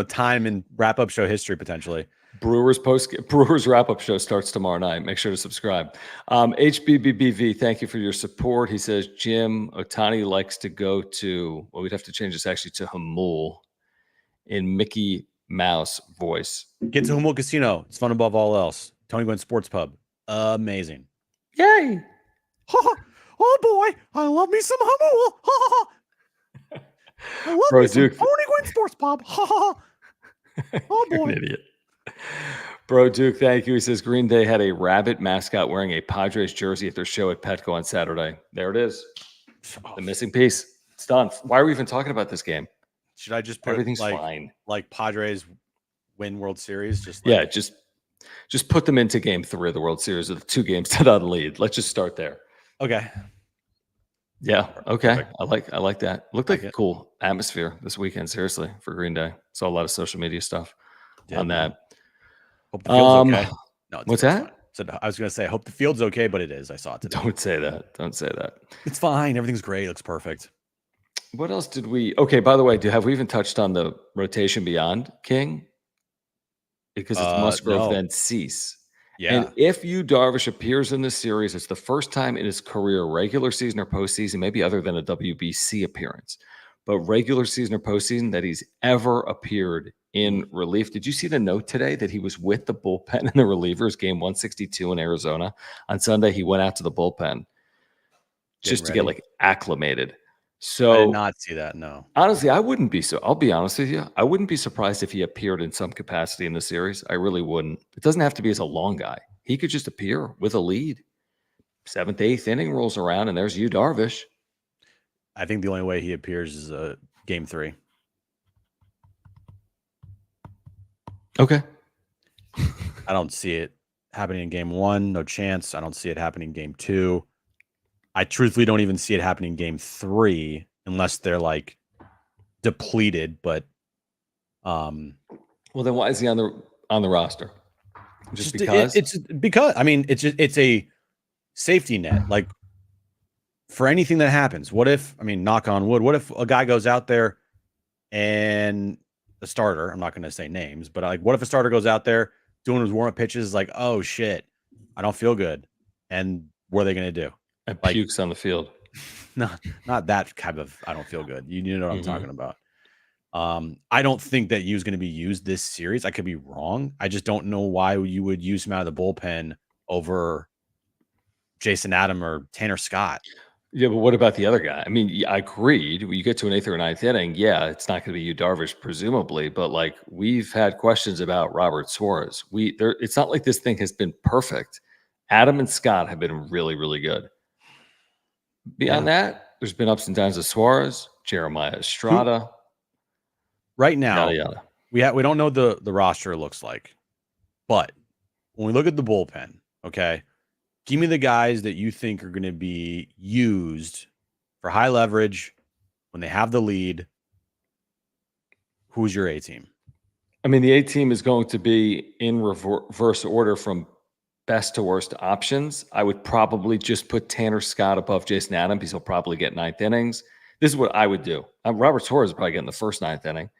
time in wrap-up show history potentially. Brewers wrap-up show starts tomorrow night. Make sure to subscribe. HBBBV, thank you for your support. He says, Jim, Ohtani likes to go to, well, we'd have to change this actually to Hamul in Mickey Mouse voice. Get to Hamul Casino. It's fun above all else. Tony Gwynn Sports Pub. Amazing. Yay. Oh, boy. I love me some Hamul. I love Bro, me some Duke. Tony Gwynn Sports Pub. Oh, boy. You're an idiot. Bro Duke, thank you. He says Green Day had a rabbit mascot wearing a Padres jersey at their show at Petco on Saturday. There it is. The missing piece. It's done. Why are we even talking about this game? Should I just put everything's fine? Like Padres win World Series? Just put them into game 3 of the World Series with the 2 games to that lead. Let's just start there. Okay. Yeah. Okay. Perfect. I like that. Looked like a cool atmosphere this weekend, seriously, for Green Day. Saw a lot of social media stuff on that. Hope the field's okay. No, what's that? So I was going to say, I hope the field's okay, but it is. I saw it today. Don't say that. Don't say that. It's fine. Everything's great. It looks perfect. What else did we? Okay, by the way, have we even touched on the rotation beyond King? Because it's Musgrove, then Cease. Yeah. And if Yu Darvish appears in this series, it's the first time in his career, regular season or postseason, maybe other than a WBC appearance, but regular season or postseason, that he's ever appeared in relief. Did you see the note today that he was with the bullpen in the relievers game 162 in Arizona? On Sunday, he went out to the bullpen just to get like acclimated. So I did not see that. No, honestly, I wouldn't be I'll be honest with you. I wouldn't be surprised if he appeared in some capacity in the series. I really wouldn't. It doesn't have to be as a long guy. He could just appear with a lead. 7th, 8th inning rolls around and there's Yu Darvish. I think the only way he appears is Game 3. Okay. I don't see it happening in Game 1. No chance. I don't see it happening in Game 2. I truthfully don't even see it happening in Game 3 unless they're like depleted. But well, then why is he on the roster? Just because? It's because, I mean, it's a safety net. Like, for anything that happens, what if, I mean, knock on wood, what if a guy goes out there and the starter, I'm not going to say names, but like, what if a starter goes out there doing his warm-up pitches, like, oh shit, I don't feel good. And what are they going to do? And Like, pukes on the field. not that kind of, I don't feel good. You know what I'm talking about. I don't think that Yu's going to be used this series. I could be wrong. I just don't know why you would use him out of the bullpen over Jason Adam or Tanner Scott. Yeah, but what about the other guy? I mean, I agreed. When you get to an 8th or 9th inning, yeah, it's not going to be Yu Darvish, presumably. But like, we've had questions about Robert Suarez. It's not like this thing has been perfect. Adam and Scott have been really, really good. Beyond that, there's been ups and downs of Suarez, Jeremiah Estrada. Right now, yada, yada. we don't know the roster looks like, but when we look at the bullpen, okay, give me the guys that you think are going to be used for high leverage when they have the lead. Who's your A team? I mean, the A team is going to be in reverse order from best to worst options. I would probably just put Tanner Scott above Jason Adam because he'll probably get 9th innings. This is what I would do. Robert Suarez is probably getting the first 9th inning.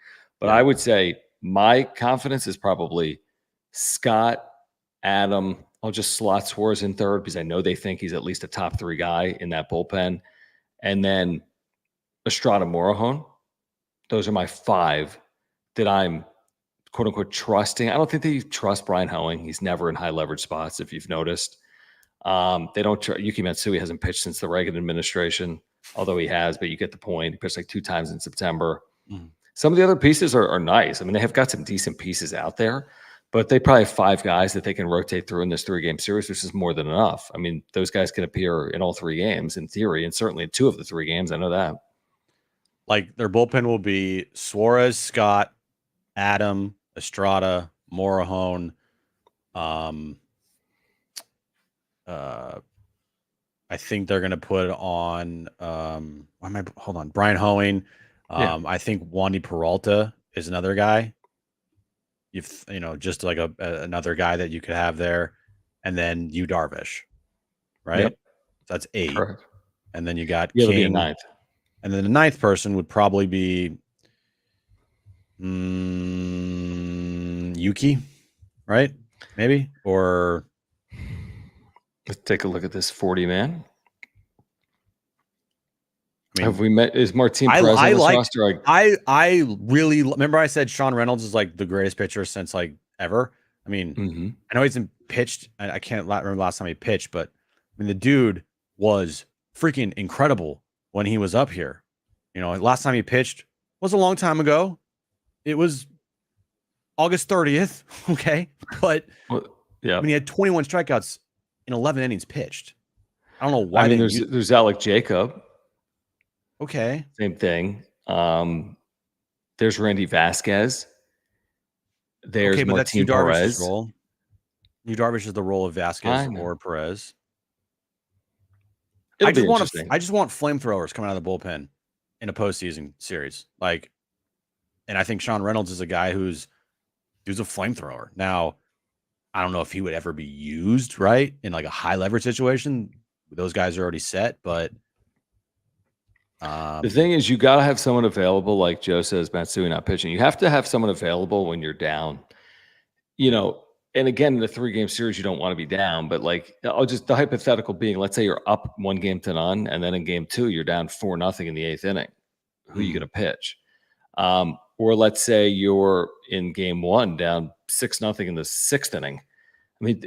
But I would say my confidence is probably Scott, Adam. I'll just slot Suarez in third because I know they think he's at least a top 3 guy in that bullpen. And then Estrada, Morejon. Those are my 5 that I'm quote unquote trusting. I don't think they trust Brian Hoeing. He's never in high leverage spots, if you've noticed. They don't Yuki Matsui hasn't pitched since the Reagan administration, although he has, but you get the point. He pitched like 2 times in September. Some of the other pieces are nice. I mean, they have got some decent pieces out there, but they probably have 5 guys that they can rotate through in this 3-game series, which is more than enough. I mean, those guys can appear in all 3 games in theory, and certainly in 2 of the 3 games. I know that. Like, their bullpen will be Suarez, Scott, Adam, Estrada, Morejon. I think they're going to put on Brian Hoeing. I think Wandy Peralta is another guy. Just like another guy that you could have there, and then Yu Darvish, right? Yep. That's 8. Correct. And then you got King. Be a 9th. And then the 9th person would probably be Yuki, right? Maybe, or let's take a look at this 40-man. I mean, have we met? Is Martin Perez on this roster? I really remember I said Sean Reynolds is like the greatest pitcher since like ever. I mean, I know he's been pitched. I can't remember last time he pitched, but I mean, the dude was freaking incredible when he was up here. Last time he pitched was a long time ago. It was August 30th. Okay. But I mean, he had 21 strikeouts in 11 innings pitched. I don't know why. I mean, there's Alec Jacob. Okay. Same thing. There's Randy Vasquez. There's but Martin that's Yu Darvish's Perez. role. Yu Darvish is the role of Vasquez or Perez. I just want flamethrowers coming out of the bullpen in a postseason series. Like, and I think Sean Reynolds is a guy who's a flamethrower. Now, I don't know if he would ever be used right in like a high leverage situation. Those guys are already set, but the thing is, you got to have someone available. Like Joe says, Matsui not pitching. You have to have someone available when you're down. And again, in the 3-game series, you don't want to be down. But like, the hypothetical being, let's say you're up 1-0, and then in game 2, you're down 4-0 in the 8th inning. Who are you going to pitch? Or let's say you're in game 1 down 6-0 in the 6th inning. I mean,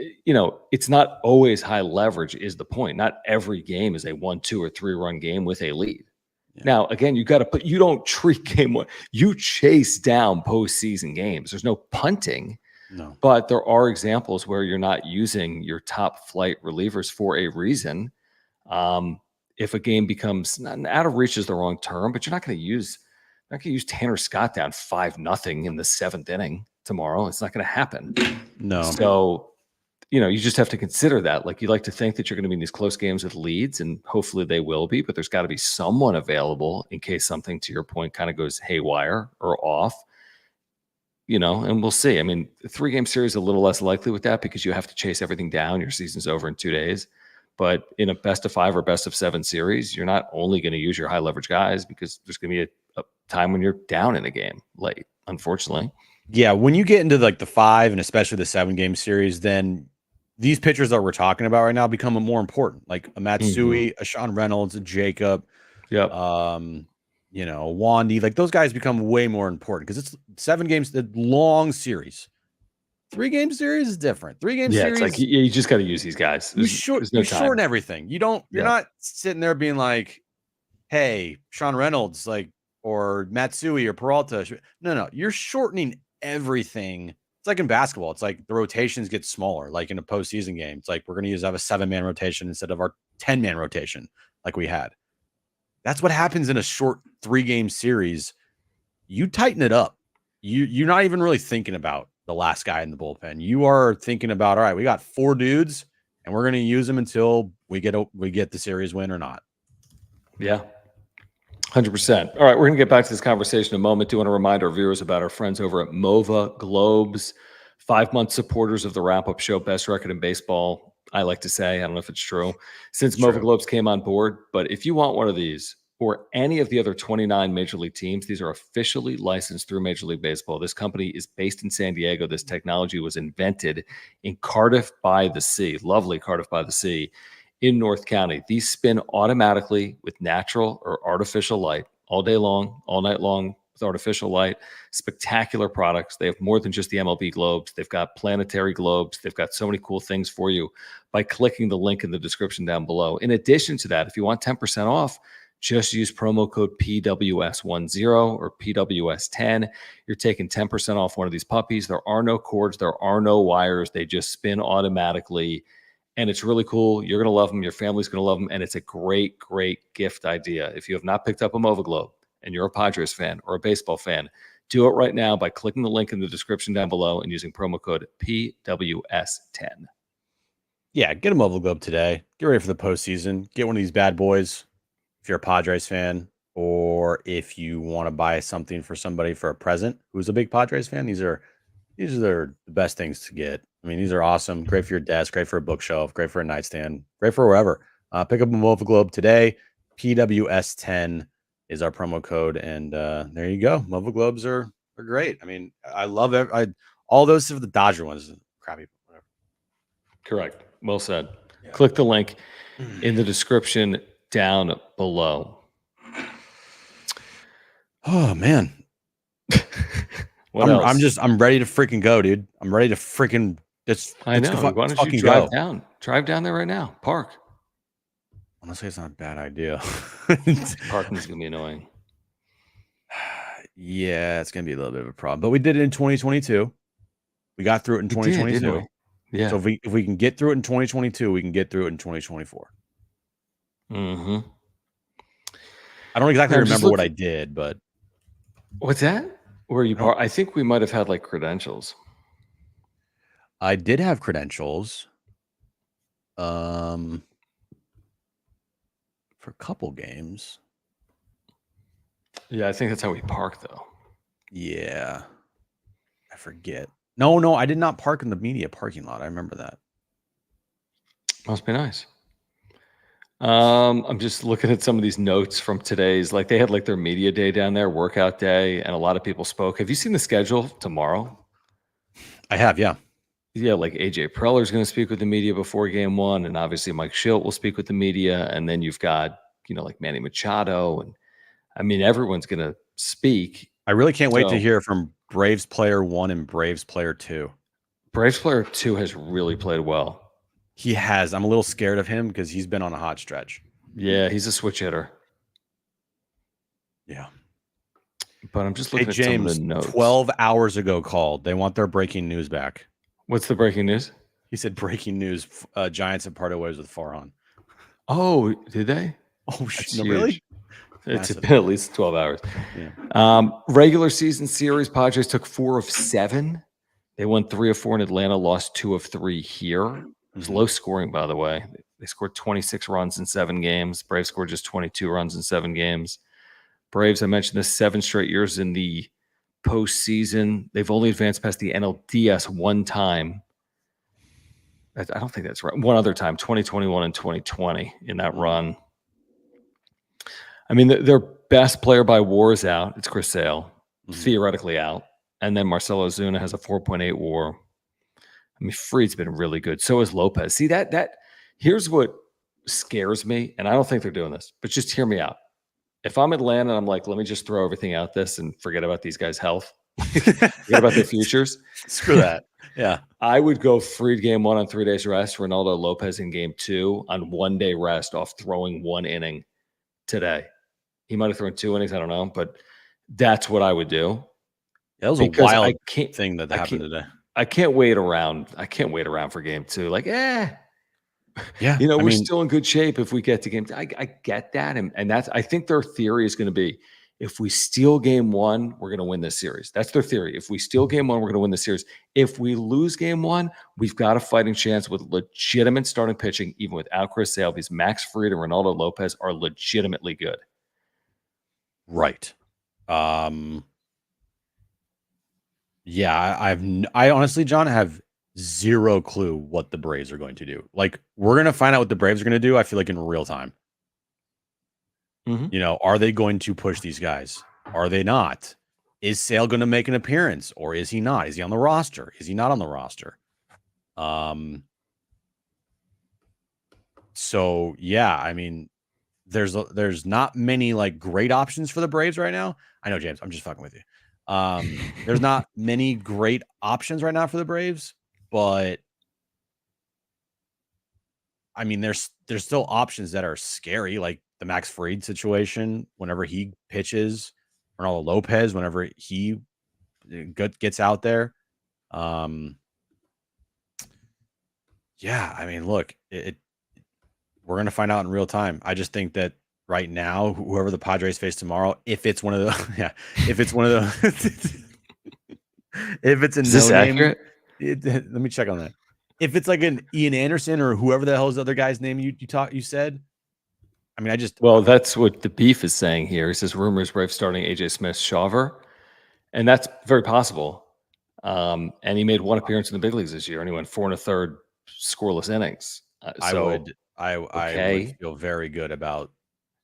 it's not always high leverage is the point. Not every game is a 1, 2, or 3-run game with a lead. Yeah. Now, again, you don't treat game 1. You chase down postseason games. There's no punting. No. But there are examples where you're not using your top flight relievers for a reason. If a game becomes out of reach is the wrong term, but you're not going to use not going to use Tanner Scott down 5-0 in the 7th inning tomorrow. It's not going to happen. No. So, you just have to consider that. Like, you like to think that you're going to be in these close games with leads, and hopefully they will be, but there's got to be someone available in case something, to your point, kind of goes haywire or off. And we'll see. I mean, the 3-game series is a little less likely with that because you have to chase everything down. Your season's over in 2 days. But in a best of 5 or best of 7 series, you're not only going to use your high leverage guys because there's going to be a time when you're down in a game late, unfortunately. Yeah, when you get into like the 5 and especially the 7-game series, then these pitchers that we're talking about right now become more important. Like a Matsui, a Sean Reynolds, a Jacob, Yep. Wandy. Like those guys become way more important because it's 7 games, the long series. 3-game series is different. 3-game series, it's like you just got to use these guys. You shorten everything. You're not sitting there being like, hey, Sean Reynolds, like, or Matsui or Peralta. No, you're shortening everything. It's like in basketball. It's like the rotations get smaller. Like in a postseason game, it's like we're going to have a 7-man rotation instead of our 10-man rotation like we had. That's what happens in a short 3-game series. You tighten it up. You're not even really thinking about the last guy in the bullpen. You are thinking about, all right, we got 4 dudes and we're going to use them until we get the series win or not. Yeah. 100%. All right, we're going to get back to this conversation in a moment. Do want to remind our viewers about our friends over at Mova Globes, 5-month supporters of the wrap-up show, best record in baseball. I like to say, I don't know if it's true, since Mova Globes came on board. But if you want one of these or any of the other 29 Major League teams, these are officially licensed through Major League Baseball. This company is based in San Diego. This technology was invented in Cardiff by the Sea, lovely Cardiff by the Sea, in North County. These spin automatically with natural or artificial light all day long, all night long with artificial light. Spectacular products. They have more than just the MLB globes. They've got planetary globes. They've got so many cool things for you by clicking the link in the description down below. In addition to that, if you want 10% off, just use promo code PWS10 or PWS10. You're taking 10% off one of these puppies. There are no cords. There are no wires. They just spin automatically. And it's really cool. You're going to love them. Your family's going to love them. And it's a great, great gift idea. If you have not picked up a Mova Globe and you're a Padres fan or a baseball fan, do it right now by clicking the link in the description down below and using promo code PWS10. Yeah, get a Mova Globe today. Get ready for the postseason. Get one of these bad boys if you're a Padres fan, or if you want to buy something for somebody for a present who's a big Padres fan. These are the best things to get. I mean, these are awesome. Great for your desk, great for a bookshelf, great for a nightstand, great for wherever. Pick up a Mova Globe today. PWS10 is our promo code, and there you go. Mova Globes are great. I mean, I love it. All those of the Dodger ones, crappy. Whatever. Correct. Well said. Yeah. Click the link in the description down below. Oh man. I'm ready to freaking go, dude. I'm ready to freaking I know. Why don't you drive down? Drive down there right now. Park. Honestly, it's not a bad idea. Parking is gonna be annoying. Yeah, it's gonna be a little bit of a problem. But we did it in 2022. We got through it in 2022. Yeah. So if we can get through it in 2022, we can get through it in 2024. Mm-hmm. I don't exactly remember what I did, but what's that? Where you park? I think we might have had like credentials. I did have credentials. For a couple games. Yeah, I think that's how we park though. Yeah. I forget. No, I did not park in the media parking lot. I remember that. Must be nice. I'm just looking at some of these notes from today's, like they had like their media day down there, workout day, and a lot of people spoke. Have you seen the schedule tomorrow? I have, yeah. Yeah, like AJ Preller is going to speak with the media before game 1, and obviously Mike Schilt will speak with the media, and then you've got, like Manny Machado, and I mean, everyone's going to speak. I really can't wait to hear from Braves player 1 and Braves player 2. Braves player 2 has really played well. He has. I'm a little scared of him because he's been on a hot stretch. Yeah, he's a switch hitter. Yeah. But I'm just looking at some of the notes. 12 hours ago called. They want their breaking news back. What's the breaking news? He said breaking news. Giants have parted ways with Farhan. Oh, did they? Oh, no, really? It's Massive. been at least 12 hours. Yeah. Regular season series, Padres took 4 of 7. They won 3 of 4 in Atlanta, lost 2 of 3 here. It was low scoring, by the way. They scored 26 runs in 7 games. Braves scored just 22 runs in 7 games. Braves, I mentioned this, 7 straight years in the postseason. They've only advanced past the NLDS one time. I don't think that's right. One other time, 2021 and 2020 in that run. I mean, their best player by WAR is out. It's Chris Sale, theoretically out. And then Marcelo Ozuna has a 4.8 WAR. I mean, Fried's been really good. So is Lopez. See, that here's what scares me, and I don't think they're doing this, but just hear me out. If I'm Atlanta, I'm like, let me just throw everything out this and forget about these guys' health. Forget about their futures. Screw that. Yeah. I would go Fried game 1 on 3 days rest, Ronaldo Lopez in game 2 on 1 day rest off throwing 1 inning today. He might have thrown 2 innings, I don't know, but that's what I would do. That was a wild thing that happened today. I can't wait around. I can't wait around for game 2. Like, yeah, we're still in good shape if we get to game 2. I get that, and that's. I think their theory is going to be, if we steal game 1, we're going to win this series. That's their theory. If we steal game 1, we're going to win the series. If we lose game 1, we've got a fighting chance with legitimate starting pitching, even without Chris Sale, because Max Fried and Ronaldo Lopez are legitimately good. Right. Yeah, I honestly, John, have zero clue what the Braves are going to do. Like, we're going to find out what the Braves are going to do, I feel like, in real time. Are they going to push these guys? Are they not? Is Sale going to make an appearance, or is he not? Is he on the roster? Is he not on the roster? So yeah, I mean, there's not many like great options for the Braves right now. I know, James, I'm just fucking with you. There's not many great options right now for the Braves, but I mean, there's still options that are scary, like the Max Fried situation whenever he pitches, Ronaldo Lopez whenever he gets out there. Yeah, I mean, look, we're going to find out in real time. I just think that right now, whoever the Padres face tomorrow, if it's one of the, if it's a no-name, let me check on that. If it's like an Ian Anderson or whoever the hell is the other guy's name you said, I mean, that's what the beef is saying here. He says rumors Braves starting AJ Smith-Shawver, and that's very possible. And he made 1 appearance in the big leagues this year, and he went 4 1/3 scoreless innings. I would feel very good about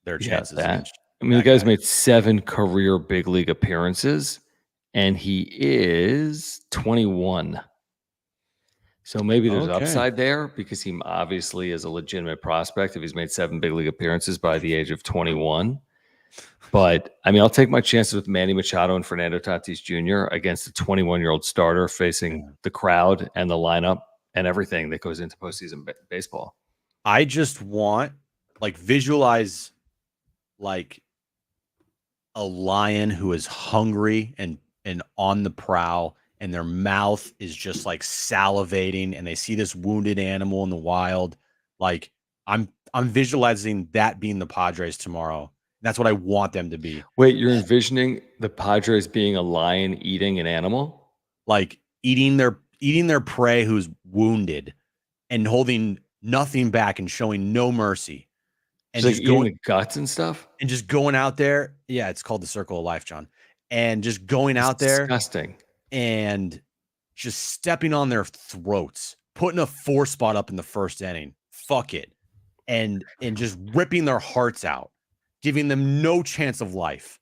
their chances. I mean, the guy's made 7 career big league appearances, and he is 21. So maybe there's upside there, because he obviously is a legitimate prospect if he's made 7 big league appearances by the age of 21. But I mean, I'll take my chances with Manny Machado and Fernando Tatis Jr. against a 21-year-old starter facing the crowd and the lineup and everything that goes into postseason baseball. I just want, like, visualize like a lion who is hungry and on the prowl, and their mouth is just like salivating, and they see this wounded animal in the wild. Like, I'm visualizing that being the Padres tomorrow. That's what I want them to be. Wait, you're envisioning the Padres being a lion eating an animal? Like eating their prey who's wounded and holding nothing back and showing no mercy. And just like going the guts and stuff? And just going out there. Yeah, it's called the Circle of Life, John. And just going out there. Disgusting. And just stepping on their throats, putting a 4 spot up in the first inning. Fuck it. And just ripping their hearts out, giving them no chance of life.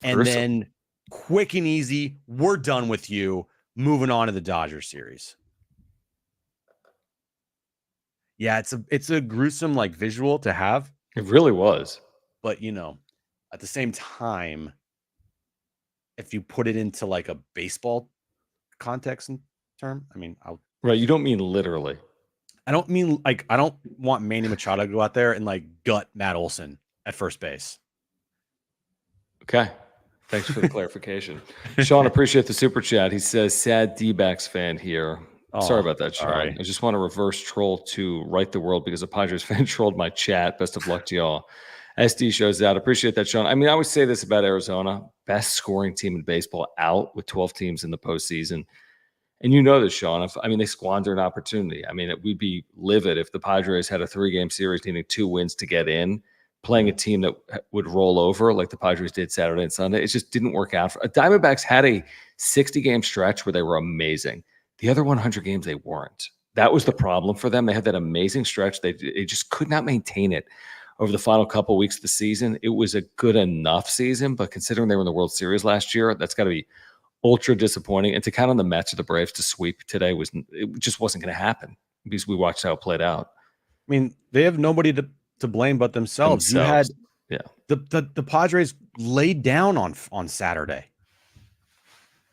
And then quick and easy, we're done with you. Moving on to the Dodgers series. Yeah, it's a gruesome like visual to have. It really was. But at the same time, if you put it into like a baseball context and term, I mean, right. You don't mean literally. I don't mean like, I don't want Manny Machado to go out there and like gut Matt Olson at first base. Okay. Thanks for the clarification. Sean, appreciate the super chat. He says, sad D-backs fan here. Sorry about that, Sean. Right. I just want to reverse troll to right the world because a Padres fan trolled my chat. Best of luck to y'all. SD shows out. Appreciate that, Sean. I mean, I always say this about Arizona: best scoring team in baseball out with 12 teams in the postseason. And you know this, Sean. They squander an opportunity. I mean, we'd be livid if the Padres had a 3-game series needing 2 wins to get in, playing a team that would roll over like the Padres did Saturday and Sunday. It just didn't work out. Diamondbacks had a 60-game stretch where they were amazing. The other 100 games, they weren't. That was the problem for them. They had that amazing stretch. They just could not maintain it over the final couple of weeks of the season. It was a good enough season, but considering they were in the World Series last year, that's got to be ultra disappointing. And to count on the Mets or the Braves to sweep today it just wasn't going to happen because we watched how it played out. I mean, they have nobody to blame but themselves. You had the Padres laid down on Saturday,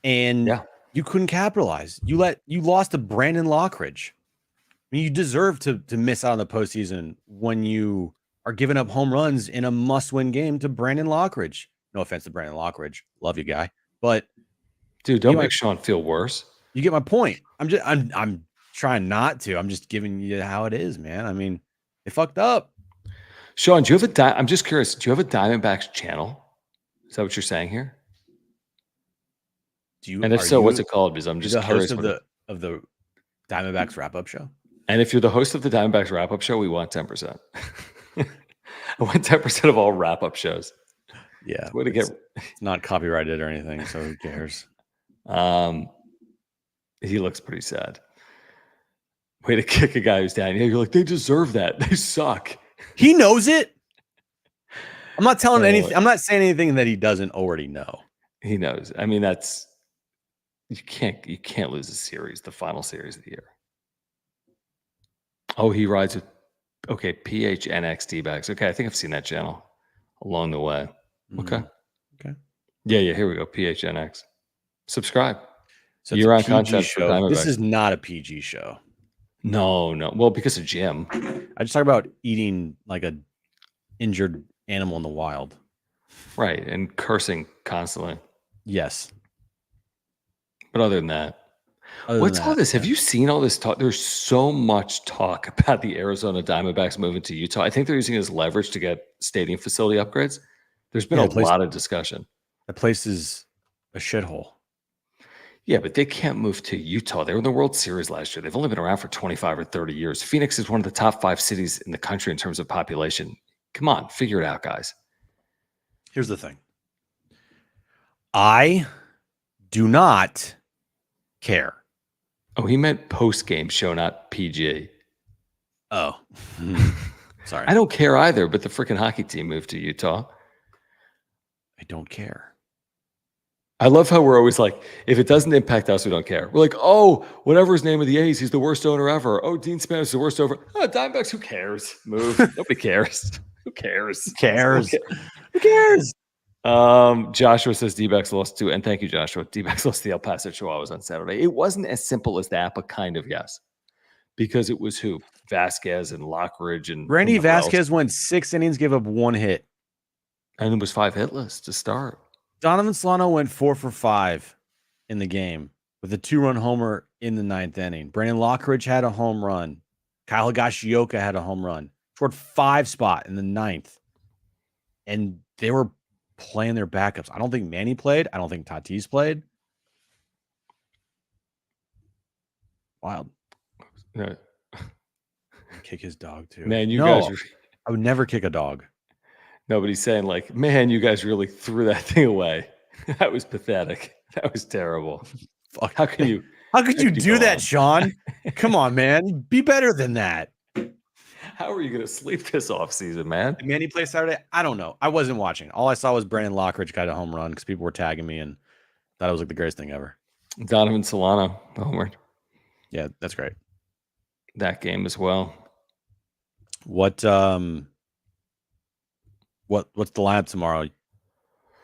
and you couldn't capitalize. You lost to Brandon Lockridge. I mean, you deserve to miss out on the postseason when you are giving up home runs in a must-win game to Brandon Lockridge. No offense to Brandon Lockridge, love you, guy, but dude, don't make Sean feel worse. You get my point. I'm trying not to. I'm just giving you how it is, man. I mean, they fucked up. Sean, do you have I'm just curious. Do you have a Diamondbacks channel? Is that what you're saying here? Do you? And if so, what's it called? Because I'm just the curious. Host of the Diamondbacks wrap-up show. And if you're the host of the Diamondbacks wrap-up show, we want 10%. I want 10% of all wrap-up shows. Yeah, it's not copyrighted or anything, so who cares? He looks pretty sad. Way to kick a guy who's down. You're like, they deserve that. They suck. He knows it. I'm not telling anything. I'm not saying anything that he doesn't already know. He knows. I mean, you can't lose a series, the final series of the year. Oh, he rides with PHNX D-backs. Okay, I think I've seen that channel along the way. Okay. Okay. Yeah, here we go. PHNX. Subscribe. So you're on content show. This is not a PG show. No. Well, because of Jim. I just talk about eating like a injured animal in the wild. Right, and cursing constantly. Yes. But other than that, what's all this? Have you seen all this talk? There's so much talk about the Arizona Diamondbacks moving to Utah. I think they're using it as leverage to get stadium facility upgrades. There's been a lot of discussion. The place is a shithole. Yeah, but they can't move to Utah. They were in the World Series last year. They've only been around for 25 or 30 years. Phoenix is one of the top 5 cities in the country in terms of population. Come on, figure it out, guys. Here's the thing. I do not care. Oh, he meant post-game show, not PG. Oh. Sorry. I don't care either, but the freaking hockey team moved to Utah. I don't care. I love how we're always like, if it doesn't impact us, we don't care. We're like, oh, whatever his name of the A's, he's the worst owner ever. Oh, Dean Spanos is the worst owner. Oh, Diamondbacks, who cares? Move. Nobody cares. Who cares? Who cares? Who cares? Joshua says D-backs lost to, and thank you, Joshua. D-backs lost to the El Paso Chihuahuas on Saturday. It wasn't as simple as that, but kind of yes. Because it was who? Vasquez and Lockridge and Randy Vasquez went 6 innings, gave up 1 hit. And it was 5 hitless to start. Donovan Solano went 4 for 5 in the game with a 2-run homer in the 9th inning. Brandon Lockridge had a home run. Kyle Higashioka had a home run. Scored 5 spot in the 9th. And they were playing their backups. I don't think Manny played. I don't think Tatis played. Wild. No. Kick his dog too. Man, guys are... I would never kick a dog. Nobody's saying like, man, you guys really threw that thing away. That was pathetic. That was terrible. Fuck. How could you do that, Sean? Come on, man. Be better than that. How are you going to sleep this offseason, man? Did Manny play Saturday? I don't know. I wasn't watching. All I saw was Brandon Lockridge got a home run because people were tagging me and thought it was like the greatest thing ever. Donovan Solano, homer. Yeah, that's great. That game as well. What's the lineup tomorrow?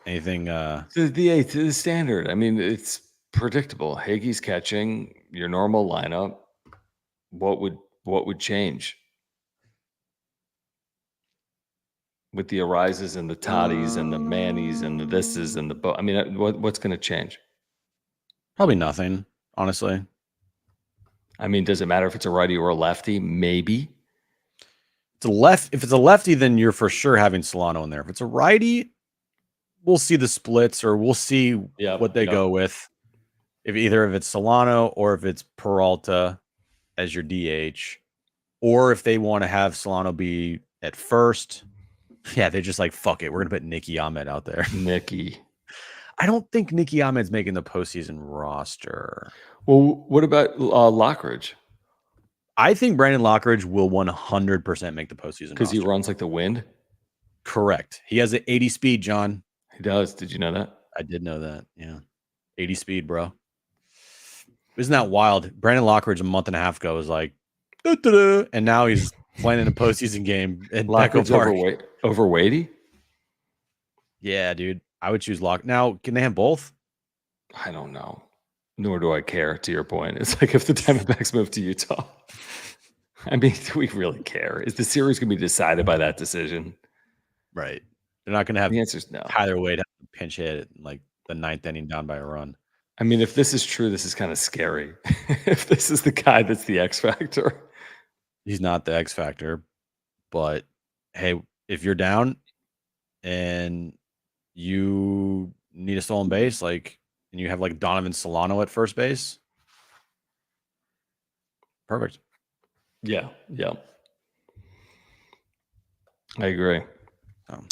Anything? The standard. I mean, it's predictable. Hagee's catching, your normal lineup. What would change? With the Arises and the Toddies and the Mannies and the thises and the I mean, what's going to change? Probably nothing, honestly. I mean, does it matter if it's a righty or a lefty? Maybe. If it's a lefty, then you're for sure having Solano in there. If it's a righty, we'll see the splits or we'll see what they go with. If it's Solano or if it's Peralta as your DH, or if they want to have Solano be at first. Yeah, they're just like, fuck it. We're going to put Nicky Ahmed out there. Nicky. I don't think Nicky Ahmed's making the postseason roster. Well, what about Lockridge? I think Brandon Lockridge will 100% make the postseason because he runs like the wind. Correct. He has an 80 speed, John. He does. Did you know that? I did know that. Yeah. 80 speed, bro. Isn't that wild? Brandon Lockridge a month and a half ago was like, doo-doo-doo, and now he's playing in a postseason game at Petco Park. Overweighty? Yeah, dude. I would choose Lock. Now, can they have both? I don't know. Nor do I care, to your point. It's like if the Diamondbacks move to Utah. I mean, do we really care? Is the series going to be decided by that decision? Right. They're not going to have the answer's no. Tyler Wade have to pinch hit like the 9th inning down by a run. I mean, if this is true, this is kind of scary. If this is the guy that's the X factor. He's not the X factor, but hey, if you're down and you need a stolen base, and you have like Donovan Solano at first base, perfect. Yeah. I agree.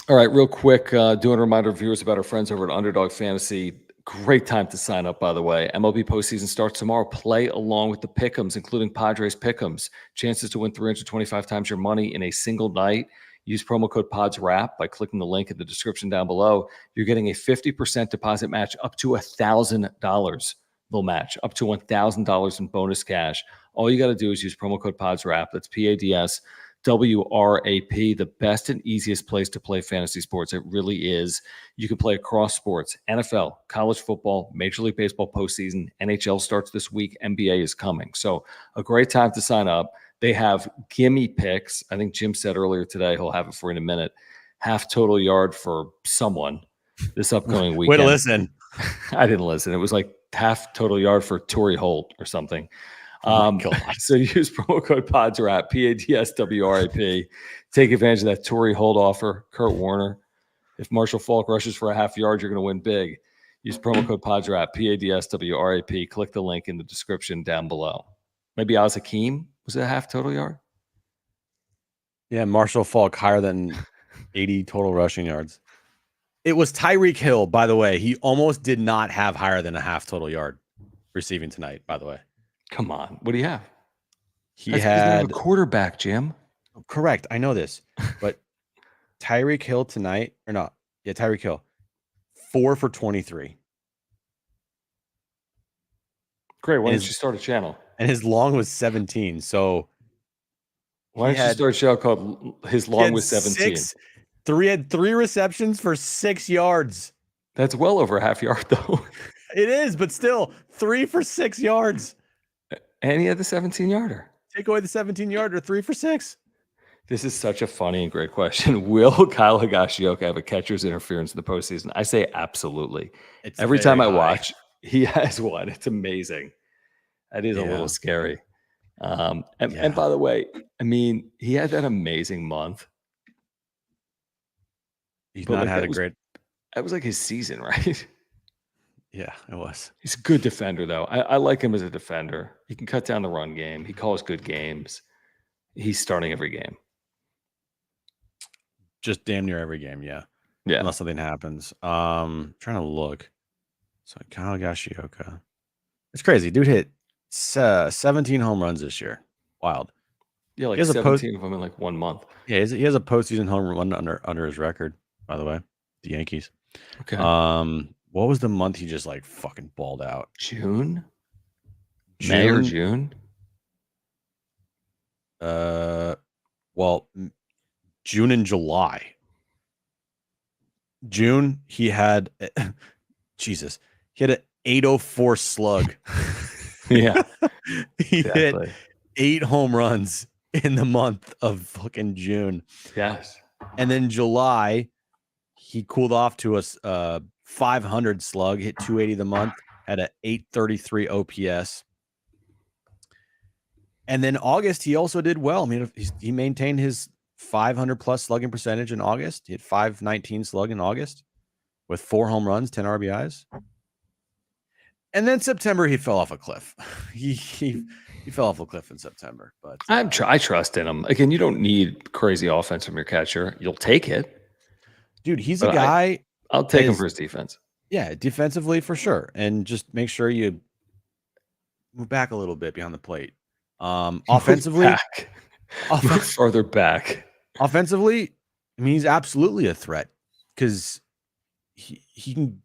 All right, real quick, doing a reminder of viewers about our friends over at Underdog Fantasy. Great time to sign up, by the way. MLB postseason starts tomorrow. Play along with the pick'ems, including Padres pick'ems. Chances to win 325 times your money in a single night. Use promo code PODSWRAP by clicking the link in the description down below. You're getting a 50% deposit match up to $1,000. They'll match up to $1,000 in bonus cash. All you got to do is use promo code PODSWRAP. That's PADSWRAP, the best and easiest place to play fantasy sports. It really is. You can play across sports, NFL, college football, Major League Baseball postseason. NHL starts this week. NBA is coming. So a great time to sign up. They have gimme picks. I think Jim said earlier today, he'll have it for you in a minute. Half total yard for someone this upcoming weekend. Way to listen. I didn't listen. It was like half total yard for Torrey Holt or something. So use promo code PODSWRAP, PADSWRAP. Take advantage of that Torrey Holt offer. Kurt Warner. If Marshall Faulk rushes for a half yard, you're going to win big. Use promo code PODSWRAP, PADSWRAP. Click the link in the description down below. Maybe Oz Hakeem was it a half total yard? Yeah, Marshall Faulk higher than 80 total rushing yards. It was Tyreek Hill, by the way. He almost did not have higher than a half total yard receiving tonight, by the way. Come on. What do you have? He had a quarterback, Jim. Correct. I know this. But Tyreek Hill tonight, or not? Yeah, Tyreek Hill. 4 for 23. Great. Why didn't you start a channel? And his long was 17. So why didn't you start a show called His Long was 17? He had 3 receptions for 6 yards. That's well over a half yard, though. It is, but still 3 for 6 yards. And he had the 17-yarder. Take away the 17-yarder, 3 for 6. This is such a funny and great question. Will Kyle Higashioka have a catcher's interference in the postseason? I say absolutely. Every time I watch, he has one. It's amazing. That is a little scary. And by the way, I mean, he had that amazing month. He's not had a great. That was like his season, right? Yeah, it was. He's a good defender, though. I like him as a defender. He can cut down the run game. He calls good games. He's starting every game. Just damn near every game, yeah. Unless something happens. Trying to look. So Kyle Higashioka. It's crazy. Dude hit 17 home runs this year. Wild. Yeah, like 17 of them in like 1 month. Yeah, he has a postseason home run under his record, by the way. The Yankees. Okay. What was the month he just like fucking balled out? June? May or June? Well, June and July. June, he had Jesus. He had an 804 slug. Yeah. He hit 8 home runs in the month of fucking June. Yes. And then July, he cooled off to a 500 slug, hit 280 the month, had an 833 OPS. And then August, he also did well. I mean, he maintained his 500 plus slugging percentage in August. He hit 519 slug in August with 4 home runs, 10 RBIs. And then September, he fell off a cliff. he fell off a cliff in September. But I trust in him. Again, you don't need crazy offense from your catcher. You'll take it. Dude, he's But a guy. I'll take him for his defense. Yeah, defensively for sure. And just make sure you move back a little bit behind the plate. Offensively, Move further back. Offensively, I mean, he's absolutely a threat because he can,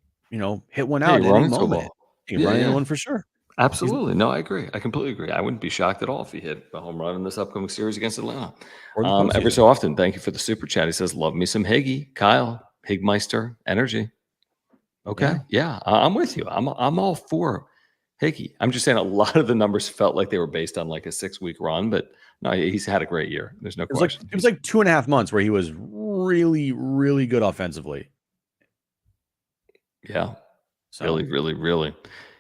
hit one out at any moment. He can run into one for sure. Absolutely. No, I agree. I completely agree. I wouldn't be shocked at all if he hit a home run in this upcoming series against Atlanta. Every so often, thank you for the super chat. He says, love me some Higgy. Kyle, Higmeister energy. Okay. Yeah, I'm with you. I'm all for Higgy. I'm just saying a lot of the numbers felt like they were based on like a 6-week run, but no, he's had a great year. There's no question. It was like 2.5 months where he was really, really good offensively. Yeah. So. Really.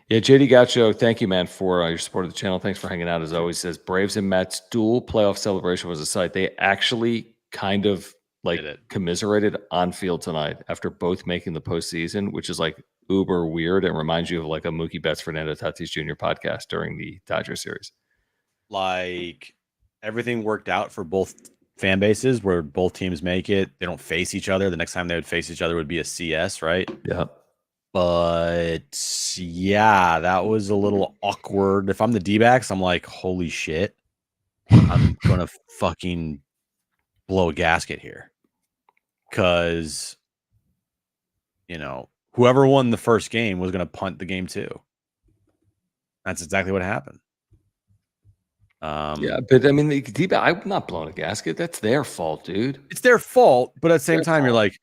Yeah, JD Gaucho, thank you, man, for your support of the channel. Thanks for hanging out as always. Says Braves and Mets dual playoff celebration was a sight. They actually kind of commiserated on field tonight after both making the postseason, which is like uber weird and reminds you of like a Mookie Betts Fernando Tatis Jr. podcast during the Dodgers series. Like everything worked out for both fan bases where both teams make it. They don't face each other. The next time they would face each other would be a CS, right? Yeah. But yeah, that was a little awkward. If I'm the D-backs, I'm like, holy shit, I'm gonna fucking blow a gasket here. Because, whoever won the first game was gonna punt the game too. That's exactly what happened. Yeah, but I mean, the D-back, I'm not blowing a gasket. That's their fault, dude. It's their fault, but at the same time, you're like,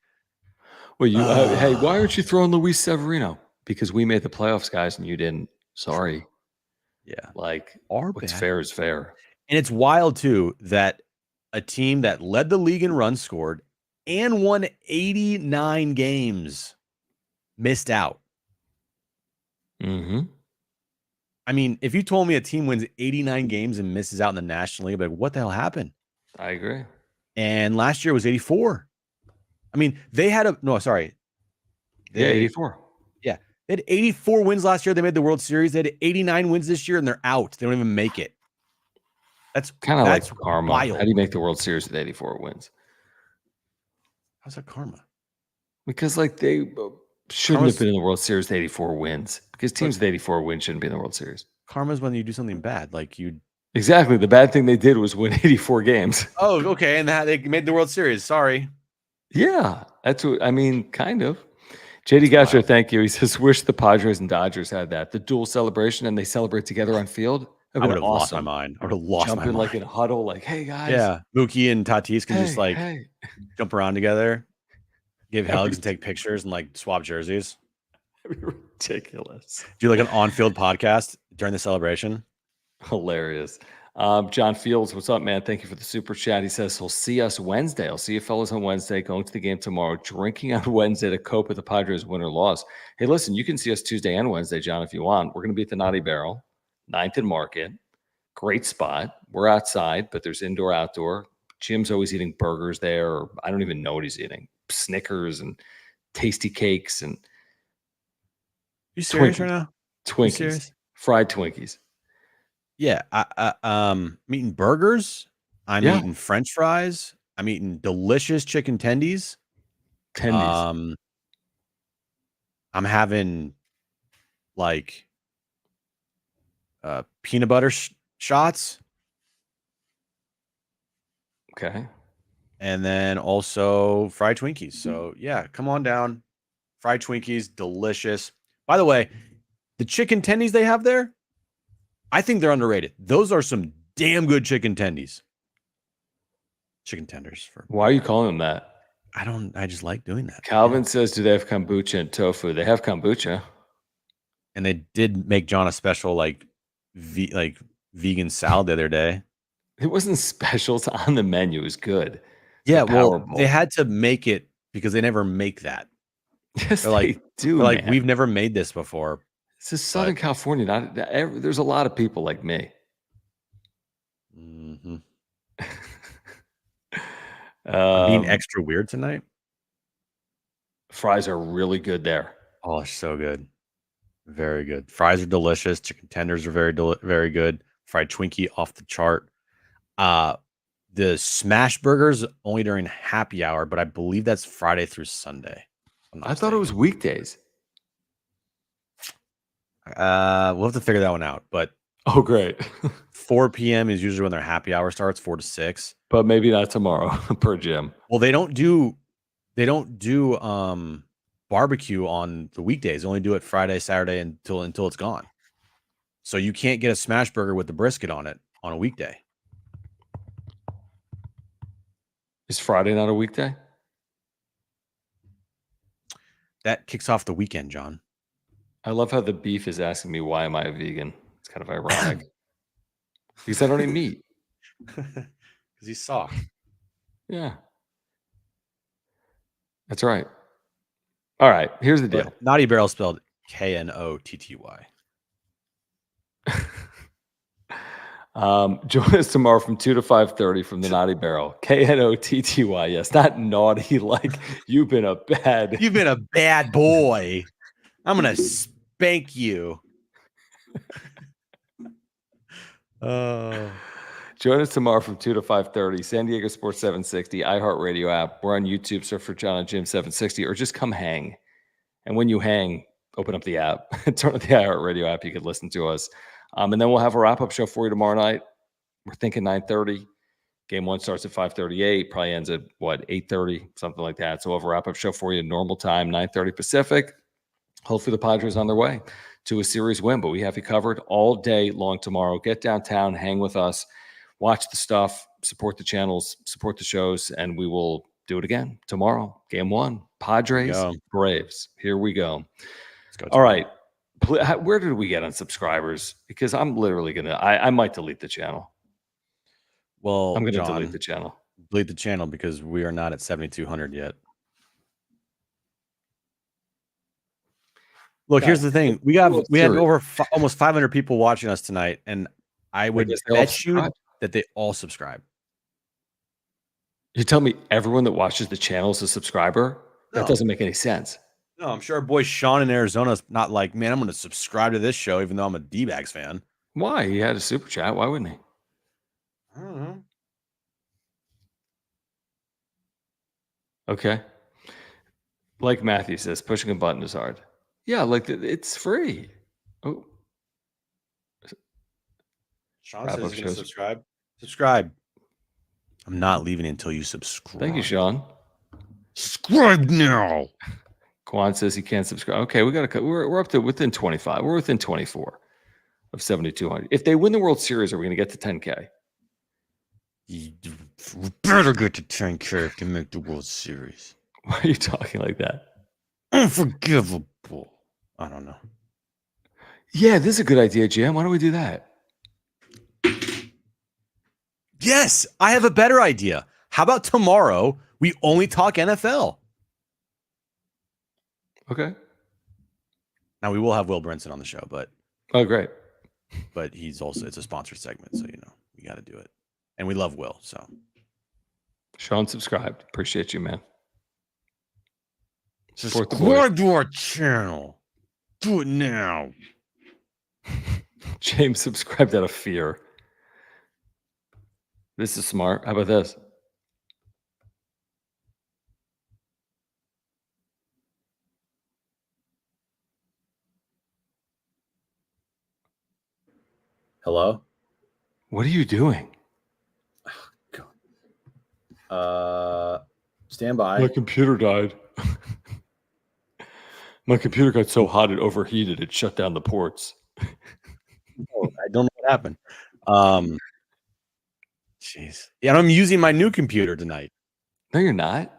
well, hey, why aren't you throwing Luis Severino? Because we made the playoffs, guys, and you didn't. Sorry. Yeah. Like, what's fair is fair. And it's wild, too, that a team that led the league in runs scored and won 89 games missed out. Mm-hmm. I mean, if you told me a team wins 89 games and misses out in the National League, I'd be like, what the hell happened? I agree. And last year was 84. I mean, they had 84. Yeah. They had 84 wins last year. They made the World Series. They had 89 wins this year, and they're out. They don't even make it. That's kind of like karma. Wild. How do you make the World Series with 84 wins? How's that karma? Because like they shouldn't have been in the World Series with 84 wins. Because teams with 84 wins shouldn't be in the World Series. Karma's when you do something bad, like you. Exactly. The bad thing they did was win 84 games. Oh, okay. And they made the World Series. Sorry. Yeah, that's what I mean. Kind of. JD Gaucho, thank you. He says, wish the Padres and Dodgers had that. The dual celebration and they celebrate together on field. I would have lost my mind. I would have lost my mind. Jumping like in a huddle, like, hey, guys. Yeah. Mookie and Tatis can just like jump around together, give hugs and take pictures and like swap jerseys. That'd be ridiculous. Do like an on-field podcast during the celebration. Hilarious. John Fields, what's up, man? Thank you for the super chat. He says he'll see us Wednesday. I'll see you fellas on Wednesday, going to the game tomorrow, drinking on Wednesday to cope with the Padres win or loss. Hey, listen, you can see us Tuesday and Wednesday, John, if you want. We're going to be at the Naughty Barrel, 9th and Market. Great spot. We're outside, but there's indoor, outdoor. Jim's always eating burgers there. Or I don't even know what he's eating. Snickers and tasty cakes and you serious right now? Twinkies. Fried Twinkies. Yeah, I'm eating burgers. I'm eating French fries. I'm eating delicious chicken tendies. I'm having like peanut butter shots. Okay. And then also fried Twinkies. So yeah, come on down. Fried Twinkies, delicious. By the way, the chicken tendies they have there, I think they're underrated. Those are some damn good chicken tendies. Chicken tenders. Why are you calling them that? I just like doing that. Calvin says, do they have kombucha and tofu? They have kombucha. And they did make John a special like vegan salad the other day. It wasn't special. It's on the menu. It was good. Yeah, well, they had to make it because they never make that. Yes, they do. They're like, we've never made this before. This is Southern California. There's a lot of people like me. Mm-hmm. I'm being extra weird tonight. Fries are really good there. Oh, so good. Very good. Fries are delicious. Chicken tenders are very good. Fried Twinkie off the chart. The smash burgers only during happy hour, but I believe that's Friday through Sunday. I thought it was weekdays. We'll have to figure that one out. But oh, great. 4 p.m. is usually when their happy hour starts, 4 to 6. But maybe not tomorrow per gym. Well, they don't do barbecue on the weekdays. They only do it Friday, Saturday until it's gone. So you can't get a smash burger with the brisket on it on a weekday. Is Friday not a weekday? That kicks off the weekend, John. I love how the beef is asking me, why am I a vegan? It's kind of ironic. Because I don't eat meat. Because he's soft. Yeah. That's right. All right. Here's the deal. Naughty Barrel spelled Knotty. Join us tomorrow from 2 to 5:30 from the Naughty Barrel. Knotty. Yes, not naughty. Like you've been a bad boy. I'm gonna spank you. Join us tomorrow from 2 to 5:30. San Diego Sports 760, iHeartRadio app. We're on YouTube. Search for John and Jim 760, or just come hang. And when you hang, open up the app, turn on the iHeartRadio app. You can listen to us. And then we'll have a wrap-up show for you tomorrow night. We're thinking 9:30. Game 1 starts at 5:38. Probably ends at, 8:30, something like that. So we'll have a wrap-up show for you normal time, 9:30 Pacific. Hopefully the Padres on their way to a series win. But we have you covered all day long tomorrow. Get downtown, hang with us, watch the stuff, support the channels, support the shows, and we will do it again tomorrow. Game 1, Padres, Braves. Here we go. Let's go. All right. Where did we get on subscribers? Because I'm literally I might delete the channel. Well, I'm going to delete the channel. Delete the channel because we are not at 7,200 yet. Look, here's the thing. We had over almost 500 people watching us tonight, and I would bet you that they all subscribe. You tell me everyone that watches the channel is a subscriber? No. That doesn't make any sense. No, I'm sure our boy Sean in Arizona is not like, man, I'm going to subscribe to this show, even though I'm a D-backs fan. Why? He had a super chat. Why wouldn't he? I don't know. Okay. Like Matthew says, pushing a button is hard. Yeah, like it's free. Oh. Sean says he's going to subscribe. Subscribe. I'm not leaving until you subscribe. Thank you, Sean. Subscribe now. Quan says he can't subscribe. Okay, we're up to within 25. We're within 24 of 7,200. If they win the World Series, are we going to get to 10K? You better get to 10K if they make the World Series. Why are you talking like that? Unforgivable. I don't know. Yeah, this is a good idea, Jim. Why don't we do that? Yes, I have a better idea. How about tomorrow we only talk NFL? Okay. Now we will have Will Brinson on the show, but great. But it's a sponsored segment, so we got to do it. And we love Will, so. Sean subscribed. Appreciate you, man. Subscribe to our channel. Do it now. James subscribed out of fear. This is smart. How about this? Hello? What are you doing? Stand by. My computer died. My computer got so hot it overheated. It shut down the ports. I don't know what happened. Jeez. Yeah, I'm using my new computer tonight. No, you're not.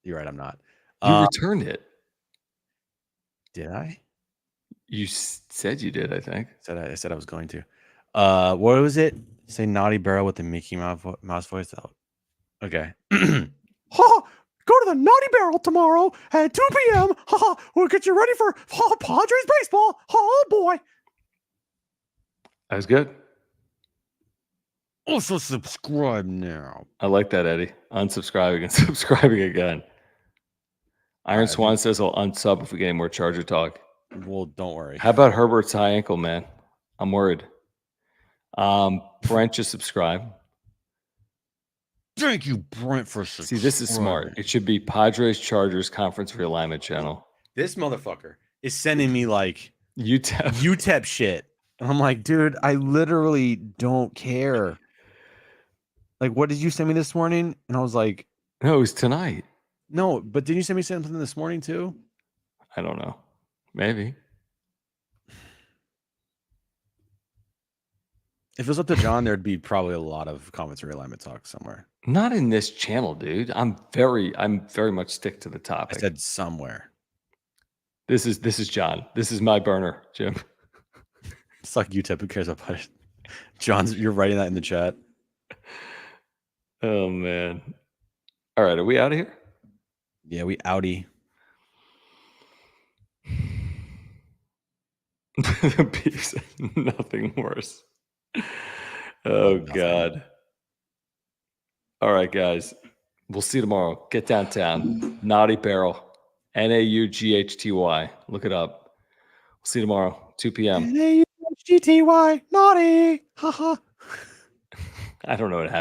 You're right, I'm not. You returned it. Did I? You said you did, I think. I said I was going to. What was it? Say Naughty Barrel with the Mickey Mouse voice out. Okay. Go to the Naughty Barrel tomorrow at 2 p.m. We'll get you ready for Padres baseball. Oh, boy. That was good. Also subscribe now. I like that, Eddie. Unsubscribing and subscribing again. Iron right, Swan says he'll unsub if we get any more Charger talk. Well, don't worry. How about Herbert's high ankle, man? I'm worried. Brent, just subscribe. Thank you, Brent, for subscribing. See, this is smart. It should be Padres Chargers Conference Realignment Channel. This motherfucker is sending me like UTEP. UTEP shit. And I'm like, dude, I literally don't care. Like, what did you send me this morning? And I was like, No, it was tonight. no, but didn't you send me something this morning too? I don't know. Maybe. If it was up to John, there'd be probably a lot of comments or realignment talk somewhere. Not in this channel, dude. I'm very much stick to the topic. I said somewhere. This is John. This is my burner, Jim. It's like UTEP. Who cares about it? John's, you're writing that in the chat. Oh man. All right, are we out of here? Yeah, we outie. Peace. Nothing worse. Oh God. All right, guys. We'll see you tomorrow. Get downtown. Naughty Barrel. NAUGHTY. Look it up. We'll see you tomorrow, 2 p.m. NAUGTY. Naughty. Haha. I don't know what happened.